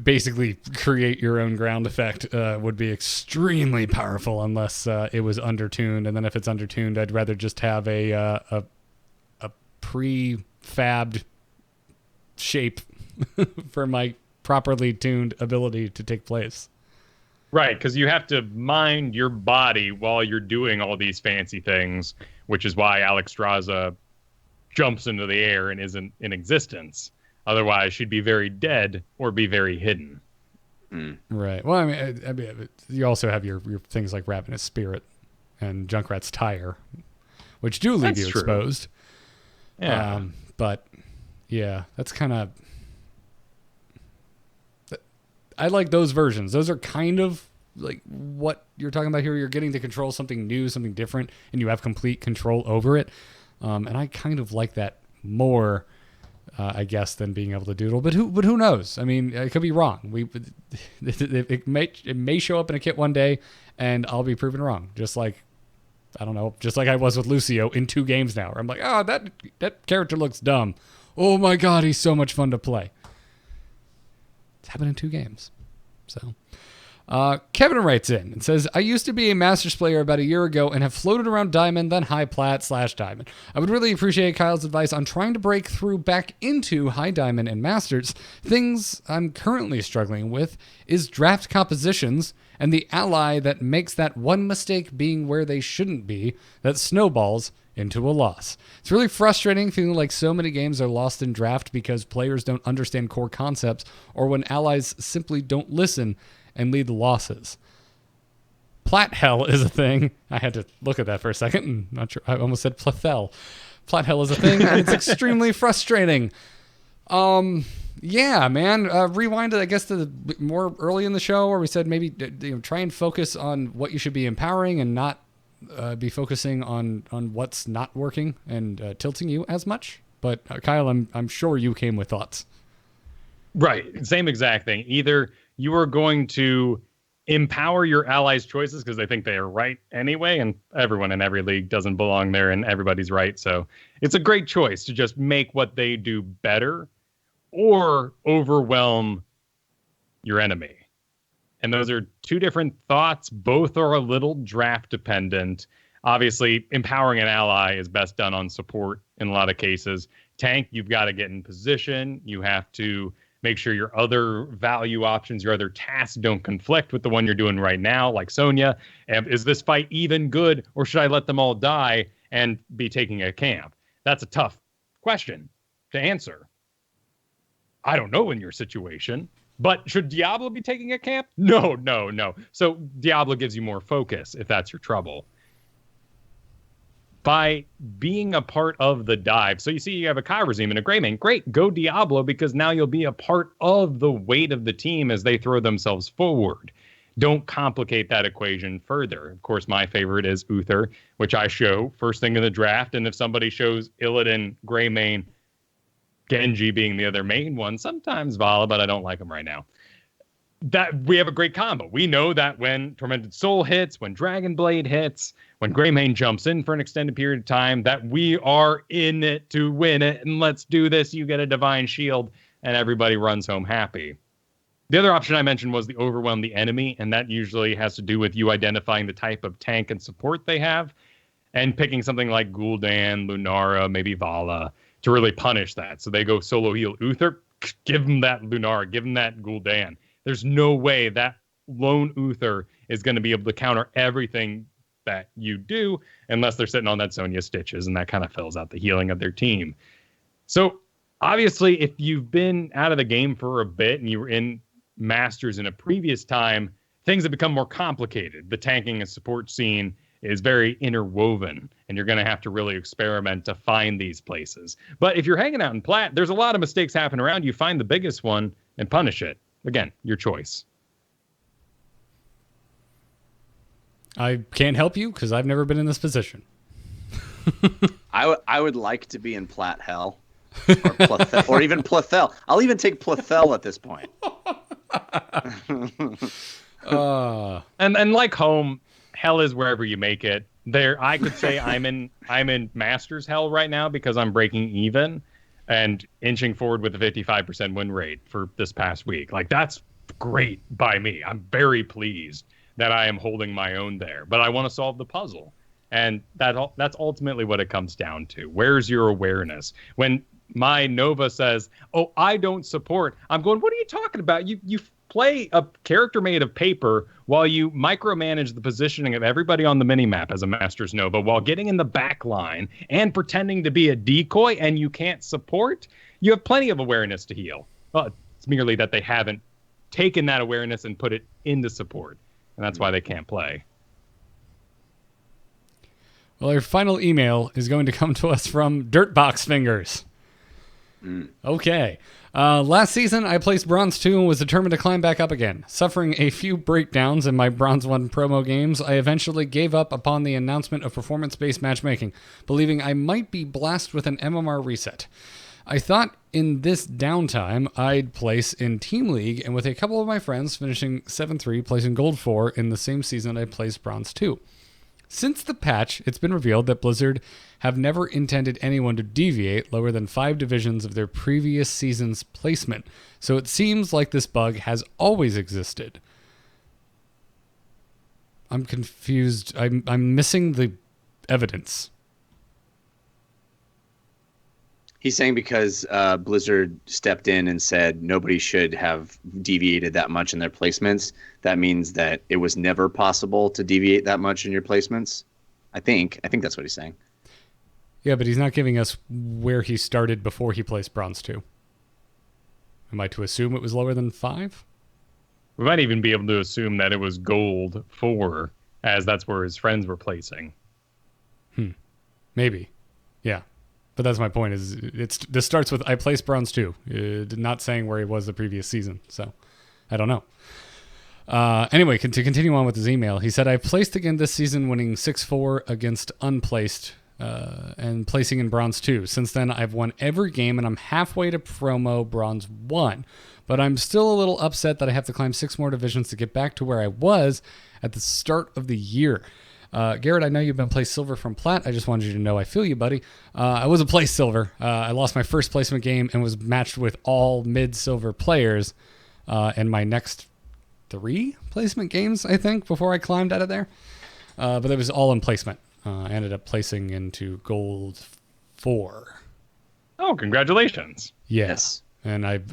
basically create your own ground effect would be extremely powerful unless it was undertuned. And then if it's undertuned, I'd rather just have a prefabbed shape for my properly tuned ability to take place. Right, because you have to mind your body while you're doing all these fancy things, which is why Alexstrasza jumps into the air and isn't in existence. Otherwise, she'd be very dead or be very hidden. Right. Well, I mean, you also have your things like Ravenous Spirit and Junkrat's Tire, which do leave you exposed. Yeah. But, yeah, that's kind of... I like those versions. Those are kind of like what you're talking about here. You're getting to control something new, something different, and you have complete control over it. And I kind of like that more, I guess, than being able to doodle. But who knows? I mean, I could be wrong. It may show up in a kit one day, and I'll be proven wrong. Just like I was with Lucio in 2 games now. Where I'm like, that character looks dumb. Oh my god, he's so much fun to play. It's happened in 2 games. So, Kevin writes in and says, I used to be a Masters player about a year ago and have floated around Diamond, then High Plat / Diamond. I would really appreciate Kyle's advice on trying to break through back into High Diamond and Masters. Things I'm currently struggling with is draft compositions and the ally that makes that one mistake being where they shouldn't be that snowballs into a loss. It's really frustrating feeling like so many games are lost in draft because players don't understand core concepts or when allies simply don't listen and lead the losses. Plathell is a thing. I had to look at that for a second. And not sure. I almost said Plathell. Plathell is a thing, and it's extremely frustrating. Yeah, man. Rewind it, I guess, to the more early in the show where we said maybe try and focus on what you should be empowering and not be focusing on what's not working and tilting you as much. But Kyle, I'm sure you came with thoughts. Right. Same exact thing. Either you are going to empower your allies' choices because they think they are right anyway, and everyone in every league doesn't belong there and everybody's right. So it's a great choice to just make what they do better or overwhelm your enemy. And those are 2 different thoughts. Both are a little draft dependent. Obviously, empowering an ally is best done on support in a lot of cases. Tank, you've got to get in position. You have to make sure your other value options, your other tasks don't conflict with the one you're doing right now, like Sonya. Is this fight even good, or should I let them all die and be taking a camp? That's a tough question to answer. I don't know in your situation. But should Diablo be taking a camp? No. So Diablo gives you more focus if that's your trouble. By being a part of the dive. So you see you have a Kyrazim and a Greymane. Great, go Diablo because now you'll be a part of the weight of the team as they throw themselves forward. Don't complicate that equation further. Of course, my favorite is Uther, which I show first thing in the draft. And if somebody shows Illidan, Greymane, Genji being the other main one, sometimes Vala, but I don't like him right now. That we have a great combo. We know that when Tormented Soul hits, when Dragon Blade hits, when Greymane jumps in for an extended period of time, that we are in it to win it. And let's do this. You get a Divine Shield and everybody runs home happy. The other option I mentioned was the overwhelm the enemy. And that usually has to do with you identifying the type of tank and support they have and picking something like Gul'dan, Lunara, maybe Vala, to really punish that. So they go solo heal Uther, give them that Lunara, give them that Gul'dan. There's no way that lone Uther is going to be able to counter everything that you do unless they're sitting on that Sonya Stitches, and that kind of fills out the healing of their team. So obviously, if you've been out of the game for a bit and you were in Masters in a previous time, things have become more complicated. The tanking and support scene is very interwoven, and you're going to have to really experiment to find these places. But if you're hanging out in Plat, there's a lot of mistakes happen around you. Find the biggest one and punish it. Again, your choice. I can't help you because I've never been in this position. I would like to be in Plat Hell. Or even Plathell. I'll even take Plathell at this point. And like home, hell is wherever you make it. There, I could say I'm in Masters hell right now because I'm breaking even. and inching forward with a 55% win rate for this past week. Like, that's great by me. I'm very pleased that I am holding my own there, but I want to solve the puzzle. And that's ultimately what it comes down to. Where's your awareness? When my Nova says, "Oh, I don't support," I'm going, "What are you talking about? You play a character made of paper while you micromanage the positioning of everybody on the minimap as a Masters Nova while getting in the back line and pretending to be a decoy, and you can't support? You have plenty of awareness to heal." Well, it's merely that they haven't taken that awareness and put it into support, and that's why they can't play. Well, our final email is going to come to us from Dirtbox Fingers. Okay. Last season, I placed Bronze 2 and was determined to climb back up again. Suffering a few breakdowns in my Bronze 1 promo games, I eventually gave up upon the announcement of performance-based matchmaking, believing I might be blasted with an MMR reset. I thought in this downtime, I'd place in Team League, and with a couple of my friends finishing 7-3, placing Gold 4 in the same season I placed Bronze 2. Since the patch, it's been revealed that Blizzard have never intended anyone to deviate lower than 5 divisions of their previous season's placement, so it seems like this bug has always existed. I'm confused. I'm missing the evidence. He's saying because Blizzard stepped in and said nobody should have deviated that much in their placements, that means that it was never possible to deviate that much in your placements. I think that's what he's saying. Yeah, but he's not giving us where he started before he placed Bronze 2. Am I to assume it was lower than 5? We might even be able to assume that it was Gold 4, as that's where his friends were placing. Maybe. Yeah. But that's my point. Is this starts with I placed Bronze 2, not saying where he was the previous season. So I don't know. Anyway, to continue on with his email, he said, I placed again this season, winning 6-4 against unplaced and placing in Bronze 2. Since then, I've won every game, and I'm halfway to promo Bronze 1. But I'm still a little upset that I have to climb 6 more divisions to get back to where I was at the start of the year. Garrett, I know you've been placed silver from Plat. I just wanted you to know I feel you, buddy. I was a placed silver. I lost my first placement game and was matched with all mid-silver players in my next 3 placement games, I think, before I climbed out of there. But it was all in placement. I ended up placing into Gold 4. Oh, congratulations. Yes. And I've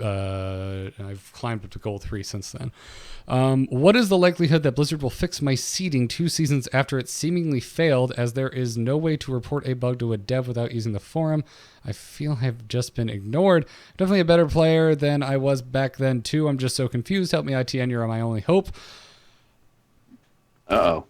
climbed up to Gold 3 since then. What is the likelihood that Blizzard will fix my seeding 2 seasons after it seemingly failed, as there is no way to report a bug to a dev without using the forum? I feel I've just been ignored. Definitely a better player than I was back then, too. I'm just so confused. Help me, ITN. You're my only hope. Uh-oh.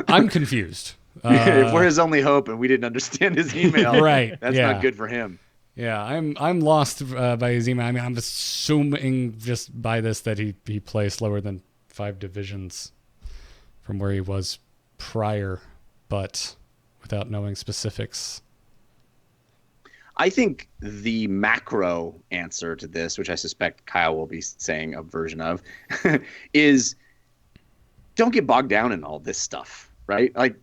I'm confused. If we're his only hope and we didn't understand his email, right? That's not good for him. Yeah, I'm lost by his email. I mean, I'm assuming just by this that he placed lower than 5 divisions from where he was prior, but without knowing specifics. I think the macro answer to this, which I suspect Kyle will be saying a version of, is don't get bogged down in all this stuff, right? Like,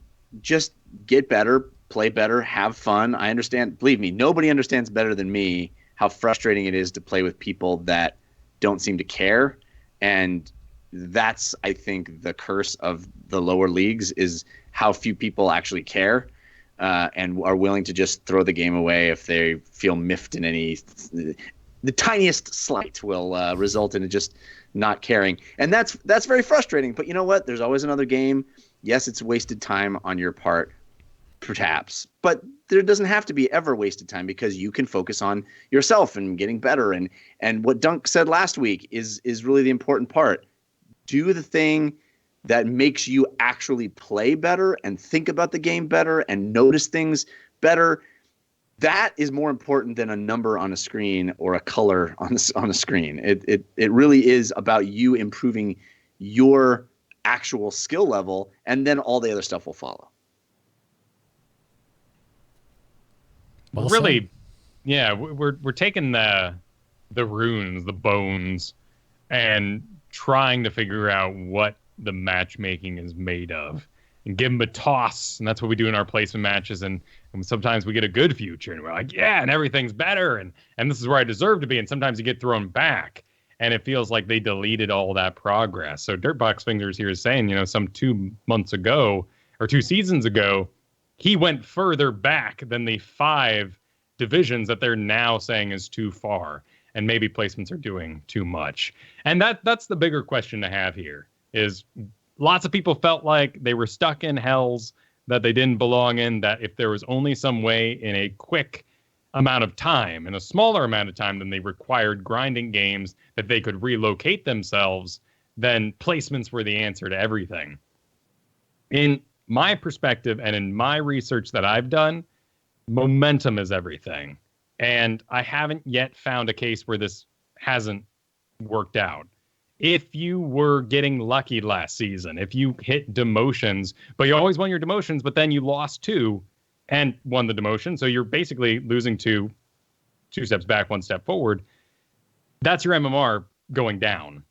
just get better, play better, have fun. I understand. Believe me, nobody understands better than me how frustrating it is to play with people that don't seem to care. And that's, I think, the curse of the lower leagues is how few people actually care and are willing to just throw the game away if they feel miffed in any. The tiniest slight will result in just not caring. And that's very frustrating. But you know what? There's always another game. Yes, it's wasted time on your part, perhaps, but there doesn't have to be ever wasted time because you can focus on yourself and getting better. And what Dunk said last week is really the important part. Do the thing that makes you actually play better and think about the game better and notice things better. That is more important than a number on a screen or a color on a screen. It really is about you improving your actual skill level, and then all the other stuff will follow. Well, really, yeah, we're taking the runes, the bones, and trying to figure out what the matchmaking is made of. and give them a toss. And that's what we do in our placement matches. And sometimes we get a good future and we're like, yeah, and everything's better. And this is where I deserve to be. And sometimes you get thrown back and it feels like they deleted all that progress. So Dirtbox Fingers here is saying, some 2 months ago or 2 seasons ago, he went further back than the 5 divisions that they're now saying is too far. And maybe placements are doing too much. And that's the bigger question to have here is lots of people felt like they were stuck in hells that they didn't belong in, that if there was only some way in a quick amount of time, in a smaller amount of time than they required grinding games, that they could relocate themselves, then placements were the answer to everything. In my perspective and in my research that I've done, momentum is everything. And I haven't yet found a case where this hasn't worked out. If you were getting lucky last season, if you hit demotions, but you always won your demotions, but then you lost 2 and won the demotion, so you're basically losing 2 steps back, 1 step forward, that's your MMR going down.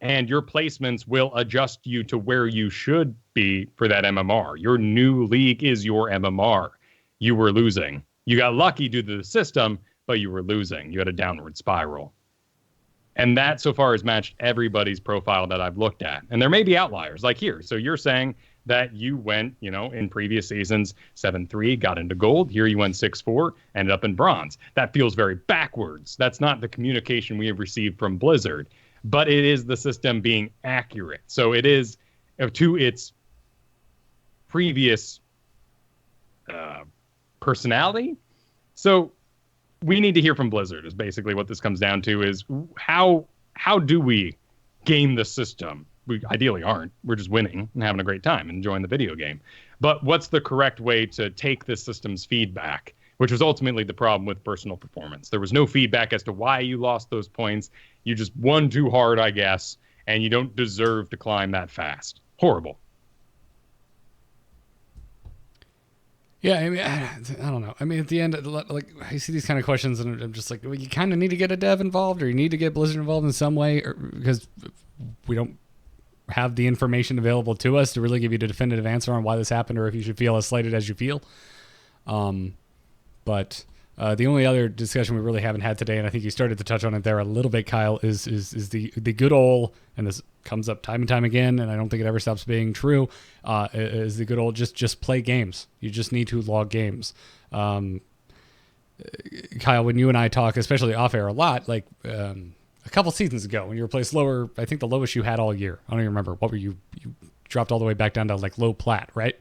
And your placements will adjust you to where you should be for that MMR. Your new league is your MMR. You were losing. You got lucky due to the system, but you were losing. You had a downward spiral. And that so far has matched everybody's profile that I've looked at. And there may be outliers like here. So you're saying that you went, in previous seasons, 7-3, got into gold. Here you went 6-4, ended up in bronze. That feels very backwards. That's not the communication we have received from Blizzard. But it is the system being accurate. So it is to its previous personality. So we need to hear from Blizzard is basically what this comes down to, is how do we game the system? We ideally aren't. We're just winning and having a great time and enjoying the video game. But what's the correct way to take this system's feedback, which was ultimately the problem with personal performance? There was no feedback as to why you lost those points. You just won too hard, I guess, and you don't deserve to climb that fast. Horrible. Yeah, I mean, I don't know. I mean, at the end, like, I see these kind of questions, and I'm just like, well, you kind of need to get a dev involved, or you need to get Blizzard involved in some way, because we don't have the information available to us to really give you a definitive answer on why this happened, or if you should feel as slighted as you feel. But the only other discussion we really haven't had today, and I think you started to touch on it there a little bit, Kyle, is the good old, and this comes up time and time again, and I don't think it ever stops being true, is the good old just play games. You just need to log games. Kyle, when you and I talk, especially off air a lot, like a couple seasons ago when you were placed lower, I think the lowest you had all year. I don't even remember. What were you? You dropped all the way back down to like low plat, right?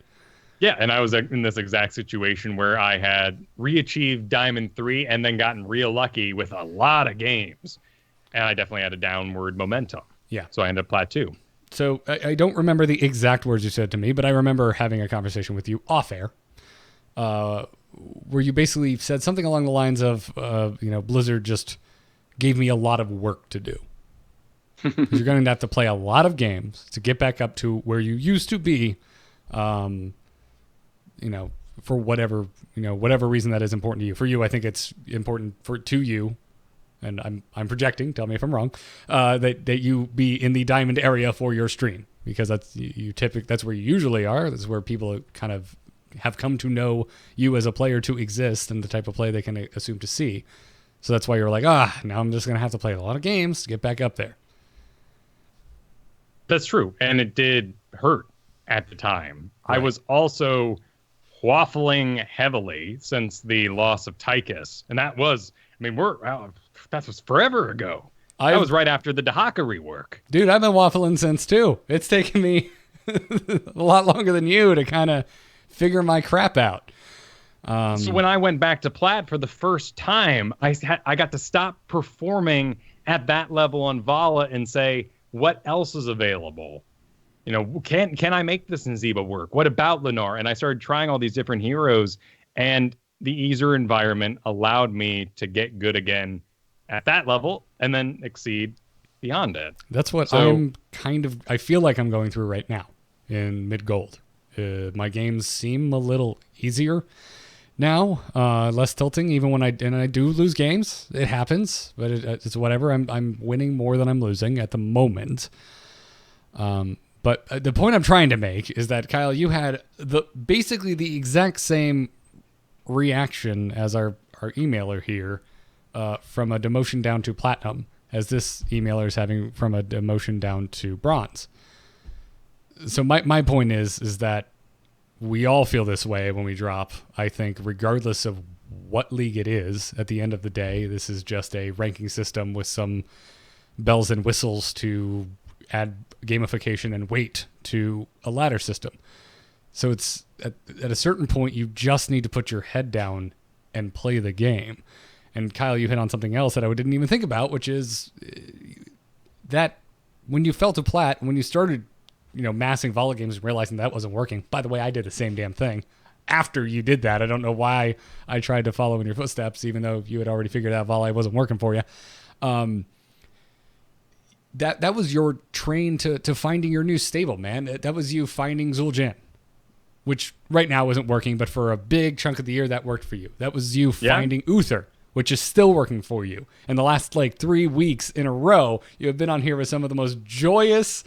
Yeah, and I was in this exact situation where I had re-achieved Diamond 3 and then gotten real lucky with a lot of games. And I definitely had a downward momentum. Yeah. So I ended up plat 2. So I don't remember the exact words you said to me, but I remember having a conversation with you off air, where you basically said something along the lines of, Blizzard just gave me a lot of work to do. You're going to have to play a lot of games to get back up to where you used to be, for whatever reason that is important to you. For you, I think it's important to you, and I'm projecting, tell me if I'm wrong, that you be in the diamond area for your stream, because that's where you usually are. That's where people kind of have come to know you as a player to exist and the type of play they can assume to see. So that's why you're like, now I'm just going to have to play a lot of games to get back up there. That's true. And it did hurt at the time. Right. I was also waffling heavily since the loss of Tychus. And that was, that was forever ago. That was right after the Dahaka rework. Dude, I've been waffling since too. It's taken me a lot longer than you to kind of figure my crap out. So when I went back to Plat for the first time, I got to stop performing at that level on Vala and say, what else is available? Can I make this Nazeebo work? What about Lennar? And I started trying all these different heroes, and the easier environment allowed me to get good again at that level and then exceed beyond it. That's what I feel like I'm going through right now in mid-gold. My games seem a little easier now, less tilting, even when I do lose games. It happens, but it's whatever. I'm winning more than I'm losing at the moment. But the point I'm trying to make is that, Kyle, you had basically the exact same reaction as our emailer here from a demotion down to platinum as this emailer is having from a demotion down to bronze. So my point is that we all feel this way when we drop, I think, regardless of what league it is. At the end of the day, this is just a ranking system with some bells and whistles to add gamification and weight to a ladder system. So it's at a certain point, you just need to put your head down and play the game. And Kyle, you hit on something else that I didn't even think about, which is that when you fell to plat, when you started massing Vala games and realizing that wasn't working. By the way, I did the same damn thing. After you did that, I don't know why I tried to follow in your footsteps, even though you had already figured out Vala wasn't working for you. That was your train to finding your new stable, man. That was you finding Zul'jin, which right now isn't working, but for a big chunk of the year, that worked for you. That was you finding Uther, which is still working for you. And the last 3 weeks in a row, you have been on here with some of the most joyous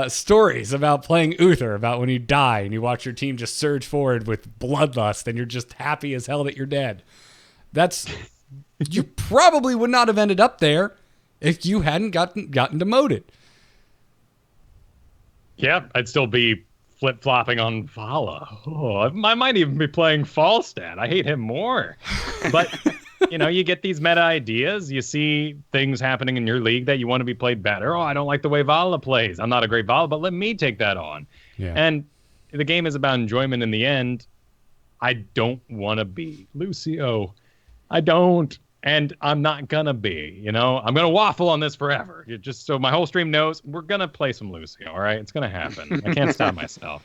stories about playing Uther, about when you die and you watch your team just surge forward with bloodlust and you're just happy as hell that you're dead. You probably would not have ended up there if you hadn't gotten demoted. Yeah, I'd still be flip-flopping on Vala. Oh, I might even be playing Falstad. I hate him more. But you get these meta ideas. You see things happening in your league that you want to be played better. Oh, I don't like the way Vala plays. I'm not a great Vala, but let me take that on. Yeah. And the game is about enjoyment in the end. I don't want to be Lucio. I don't. And I'm not going to be. I'm going to waffle on this forever. Just so my whole stream knows, we're going to play some Lucio, all right? It's going to happen. I can't stop myself.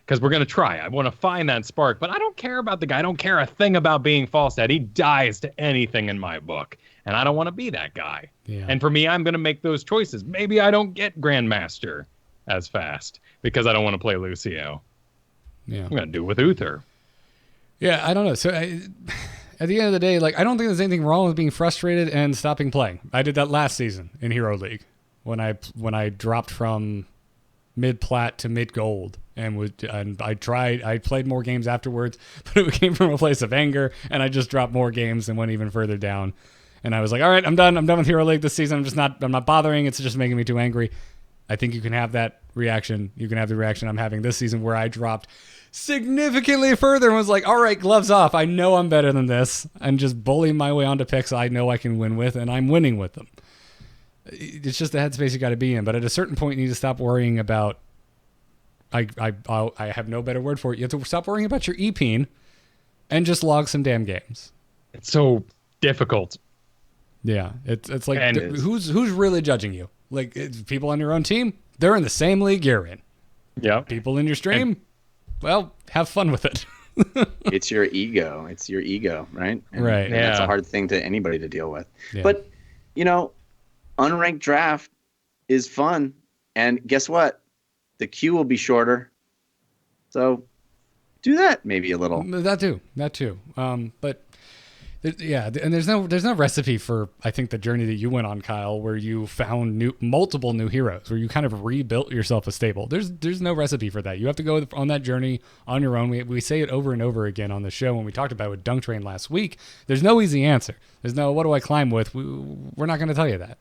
Because we're going to try. I want to find that spark. But I don't care about the guy. I don't care a thing about being Falstad. He dies to anything in my book. And I don't want to be that guy. Yeah. And for me, I'm going to make those choices. Maybe I don't get Grandmaster as fast because I don't want to play Lucio. Yeah. I'm going to do it with Uther. Yeah, I don't know. So at the end of the day, I don't think there's anything wrong with being frustrated and stopping playing. I did that last season in Hero League when I dropped from mid-plat to mid-gold. And I played more games afterwards, but it came from a place of anger, and I just dropped more games and went even further down. And I was like, all right, I'm done with Hero League this season. I'm not bothering. It's just making me too angry. I think you can have that reaction. You can have the reaction I'm having this season where I dropped significantly further and was like, all right, gloves off. I know I'm better than this. And just bullying my way onto picks I know I can win with, and I'm winning with them. It's just the headspace you got to be in. But at a certain point, you need to stop worrying about I have no better word for it. You have to stop worrying about your EPing and just log some damn games. It's so difficult. Yeah, it's like who's really judging you? People on your own team, they're in the same league you're in. Yeah. People in your stream, well, have fun with it. It's your ego. It's your ego, right? Right. And that's a hard thing to anybody to deal with. Yeah. But unranked draft is fun, and guess what? The queue will be shorter. So do that maybe a little. That too. But yeah, and there's no recipe for, I think, the journey that you went on, Kyle, where you found multiple new heroes, where you kind of rebuilt yourself a stable. There's no recipe for that. You have to go on that journey on your own. We say it over and over again on the show when we talked about it with Dunk Train last week. There's no easy answer. There's no, what do I climb with? We're not going to tell you that.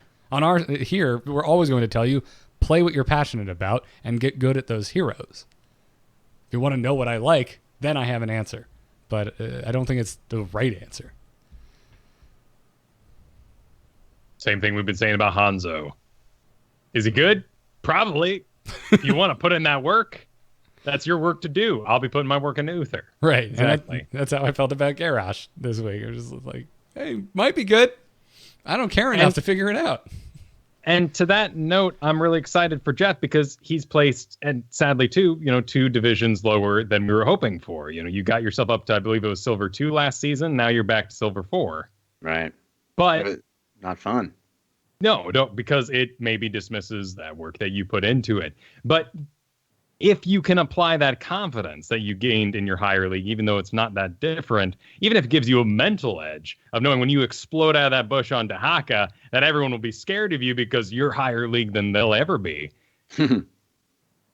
Here, we're always going to tell you, play what you're passionate about and get good at those heroes. If you want to know what I like, then I have an answer. But I don't think it's the right answer. Same thing we've been saying about Hanzo. Is he good? Probably. If you want to put in that work, that's your work to do. I'll be putting my work into Uther. Right. Exactly. And that's how I felt about Garrosh this week. I was just like, hey, might be good. I don't care enough to figure it out. And to that note, I'm really excited for Jeff because he's placed, and sadly too, 2 divisions lower than we were hoping for. You got yourself up to, I believe it was Silver 2 last season. Now you're back to Silver 4. Right. But not fun. No, because it maybe dismisses that work that you put into it. But if you can apply that confidence that you gained in your higher league, even though it's not that different, even if it gives you a mental edge of knowing when you explode out of that bush onto Haka, that everyone will be scared of you because you're higher league than they'll ever be.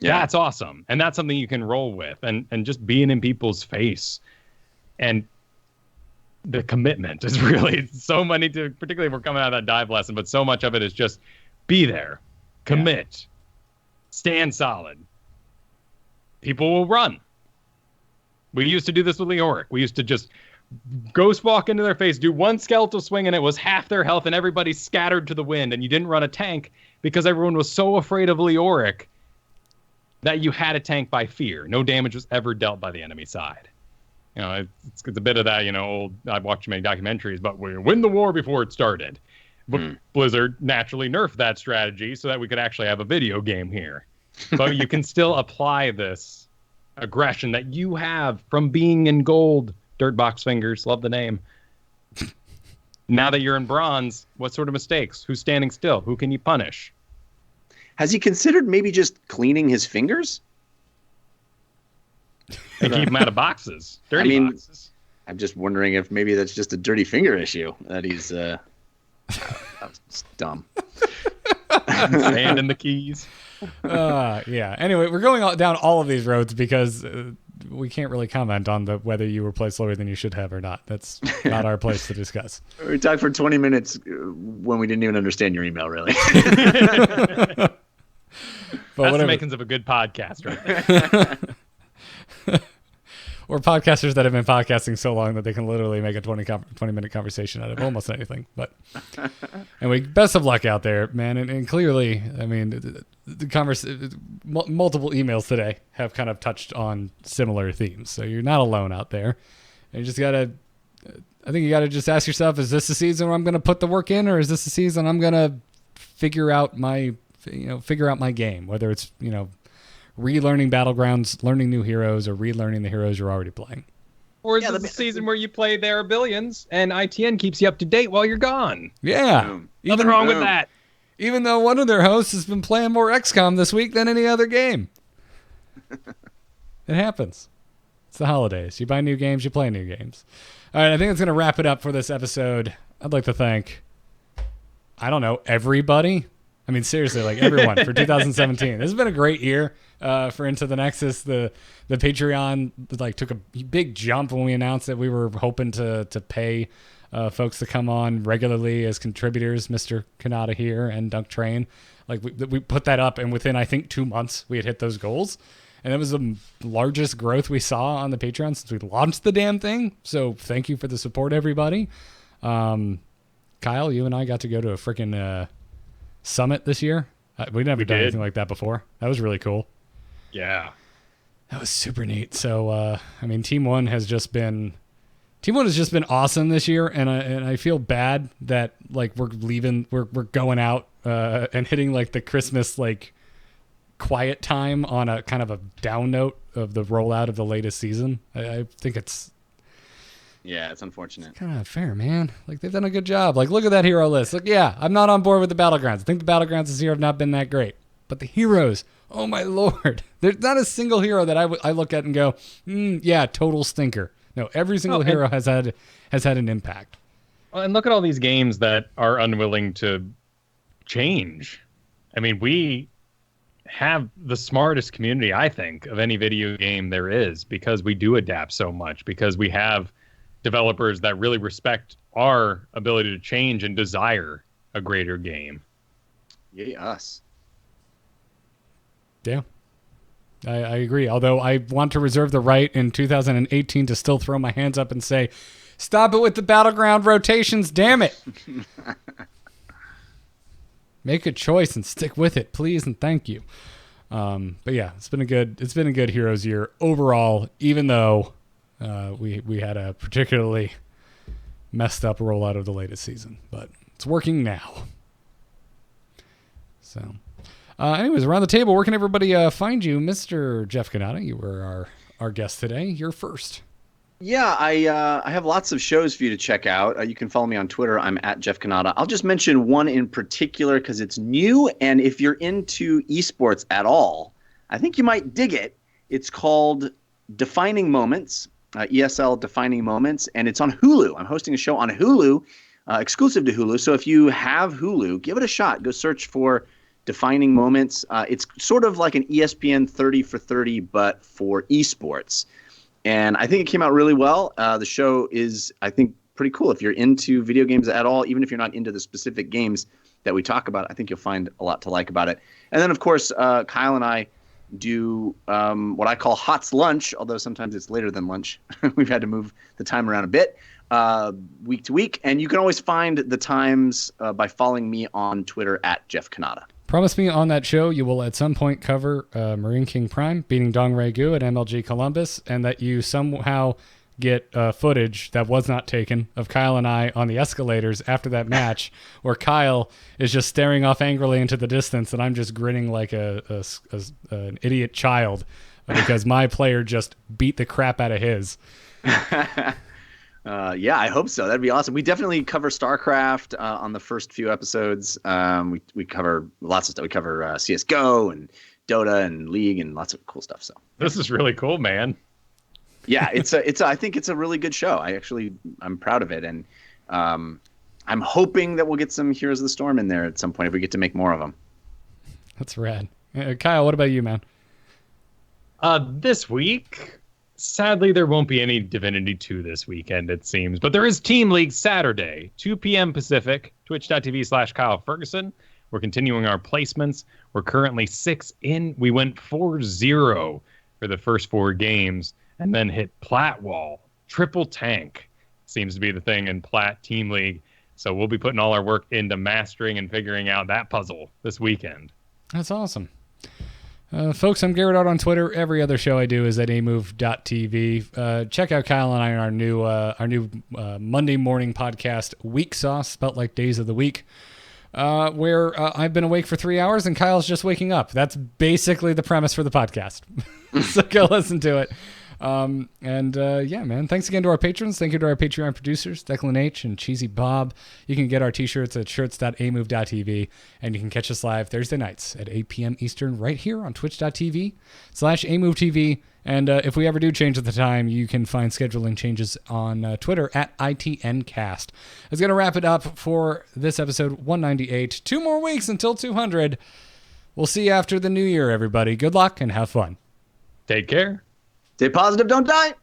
That's awesome. And that's something you can roll with, and just being in people's face. And the commitment is really so many to, particularly if we're coming out of that dive lesson, but so much of it is just be there, commit, stand solid. People will run. We used to do this with Leoric. We used to just ghost walk into their face, do one skeletal swing, and it was half their health, and everybody scattered to the wind, and you didn't run a tank because everyone was so afraid of Leoric that you had a tank by fear. No damage was ever dealt by the enemy side. You know, it's a bit of that, old, I've watched many documentaries, but we win the war before it started. But Blizzard naturally nerfed that strategy so that we could actually have a video game here. But you can still apply this aggression that you have from being in gold. Dirtbox Fingers, love the name. Now that you're in bronze, what sort of mistakes? Who's standing still? Who can you punish? Has he considered maybe just cleaning his fingers? And keep them out of boxes. Dirty boxes. I'm just wondering if maybe that's just a dirty finger issue that he's that's dumb. Sand in the keys. Yeah. Anyway, we're going down all of these roads because we can't really comment on whether you were played slower than you should have or not. That's not our place to discuss. We talked for 20 minutes when we didn't even understand your email, really. That's the makings of a good podcast, right there. Or podcasters that have been podcasting so long that they can literally make a 20-minute conversation out of almost anything. But anyway, best of luck out there, man. And clearly, I mean, multiple emails today have kind of touched on similar themes. So you're not alone out there. And you just got to, I think you got to just ask yourself, is this the season where I'm going to put the work in, or is this the season I'm going to figure out my game, whether it's, relearning Battlegrounds, learning new heroes, or relearning the heroes you're already playing. Or is this the season where you play There Are Billions and ITN keeps you up to date while you're gone? Yeah. Nothing wrong with that. Even though one of their hosts has been playing more XCOM this week than any other game. It happens. It's the holidays. You buy new games, you play new games. All right, I think that's going to wrap it up for this episode. I'd like to thank, everybody. I mean, seriously, everyone for 2017. This has been a great year for Into the Nexus. The Patreon took a big jump when we announced that we were hoping to pay folks to come on regularly as contributors. Mr. Kanata here and Dunk Train, we put that up, and within I think 2 months we had hit those goals, and it was the largest growth we saw on the Patreon since we launched the damn thing. So thank you for the support, everybody. Kyle, you and I got to go to a freaking summit this year. We never done anything like that before. That was really cool. Yeah, that was super neat. So Team One has just been awesome this year, and I feel bad that we're leaving, we're going out and hitting the Christmas quiet time on a kind of a down note of the rollout of the latest season. I think it's unfortunate. Kind of fair, man. They've done a good job. Look at that hero list. I'm not on board with the Battlegrounds. I think the Battlegrounds this year have not been that great. But the heroes, oh my lord. There's not a single hero that I look at and go, total stinker. No, every single hero has had an impact. And look at all these games that are unwilling to change. I mean, we have the smartest community, I think, of any video game there is, because we do adapt so much, because we have developers that really respect our ability to change and desire a greater game. Yay, us. Yeah, I agree. Although I want to reserve the right in 2018 to still throw my hands up and say, stop it with the Battleground rotations, damn it. Make a choice and stick with it, please and thank you. But yeah, it's been a good Heroes year overall, even though we had a particularly messed up rollout of the latest season, but it's working now. So, anyways, around the table, where can everybody find you? Mr. Jeff Kanata, you were our guest today. You're first. Yeah, I have lots of shows for you to check out. You can follow me on Twitter. I'm at Jeff Kanata. I'll just mention one in particular because it's new, and if you're into esports at all, I think you might dig it. It's called Defining Moments, ESL Defining Moments, and it's on Hulu. I'm hosting a show on Hulu, exclusive to Hulu. So if you have Hulu, give it a shot. Go search for defining moments. It's sort of like an ESPN 30 for 30, but for esports. And I think it came out really well. The show is, I think, pretty cool. If you're into video games at all, even if you're not into the specific games that we talk about, I think you'll find a lot to like about it. And then, of course, Kyle and I do what I call Hot's Lunch, although sometimes it's later than lunch. We've had to move the time around a bit week to week. And you can always find the times by following me on Twitter at Jeff Kanata. Promise me on that show you will at some point cover Marine King Prime beating Dong Regu at MLG Columbus, and that you somehow get footage that was not taken of Kyle and I on the escalators after that match, where Kyle is just staring off angrily into the distance, and I'm just grinning like an idiot child because my player just beat the crap out of his. Yeah, I hope so. That'd be awesome. We definitely cover StarCraft on the first few episodes. We cover lots of stuff. We cover CSGO and Dota and League and lots of cool stuff. So this is really cool, man. Yeah, I think it's a really good show. I'm proud of it, and I'm hoping that we'll get some Heroes of the Storm in there at some point if we get to make more of them. That's rad. Kyle, what about you, man? This week, sadly, there won't be any Divinity 2 this weekend, it seems. But there is Team League Saturday, 2 p.m. Pacific, twitch.tv/Kyle Fergusson. We're continuing our placements. We're currently 6 in. We went 4-0 for the first 4 games and then hit Plat Wall. Triple tank seems to be the thing in Plat Team League. So we'll be putting all our work into mastering and figuring out that puzzle this weekend. That's awesome. Folks, I'm Garrett out on Twitter. Every other show I do is at amove.tv. Check out Kyle and I on our new Monday morning podcast, Week Sauce, spelt like days of the week, where I've been awake for 3 hours and Kyle's just waking up. That's basically the premise for the podcast. So go listen to it. Yeah, man. Thanks again to our patrons. Thank you to our Patreon producers, Declan H. and Cheesy Bob. You can get our t-shirts at shirts.amove.tv, and you can catch us live Thursday nights at 8 p.m. Eastern right here on twitch.tv/AMoveTV. And if we ever do change at the time, you can find scheduling changes on Twitter at ITNcast. That's going to wrap it up for this episode 198. 2 more weeks until 200. We'll see you after the new year, everybody. Good luck and have fun. Take care. Stay positive, don't die.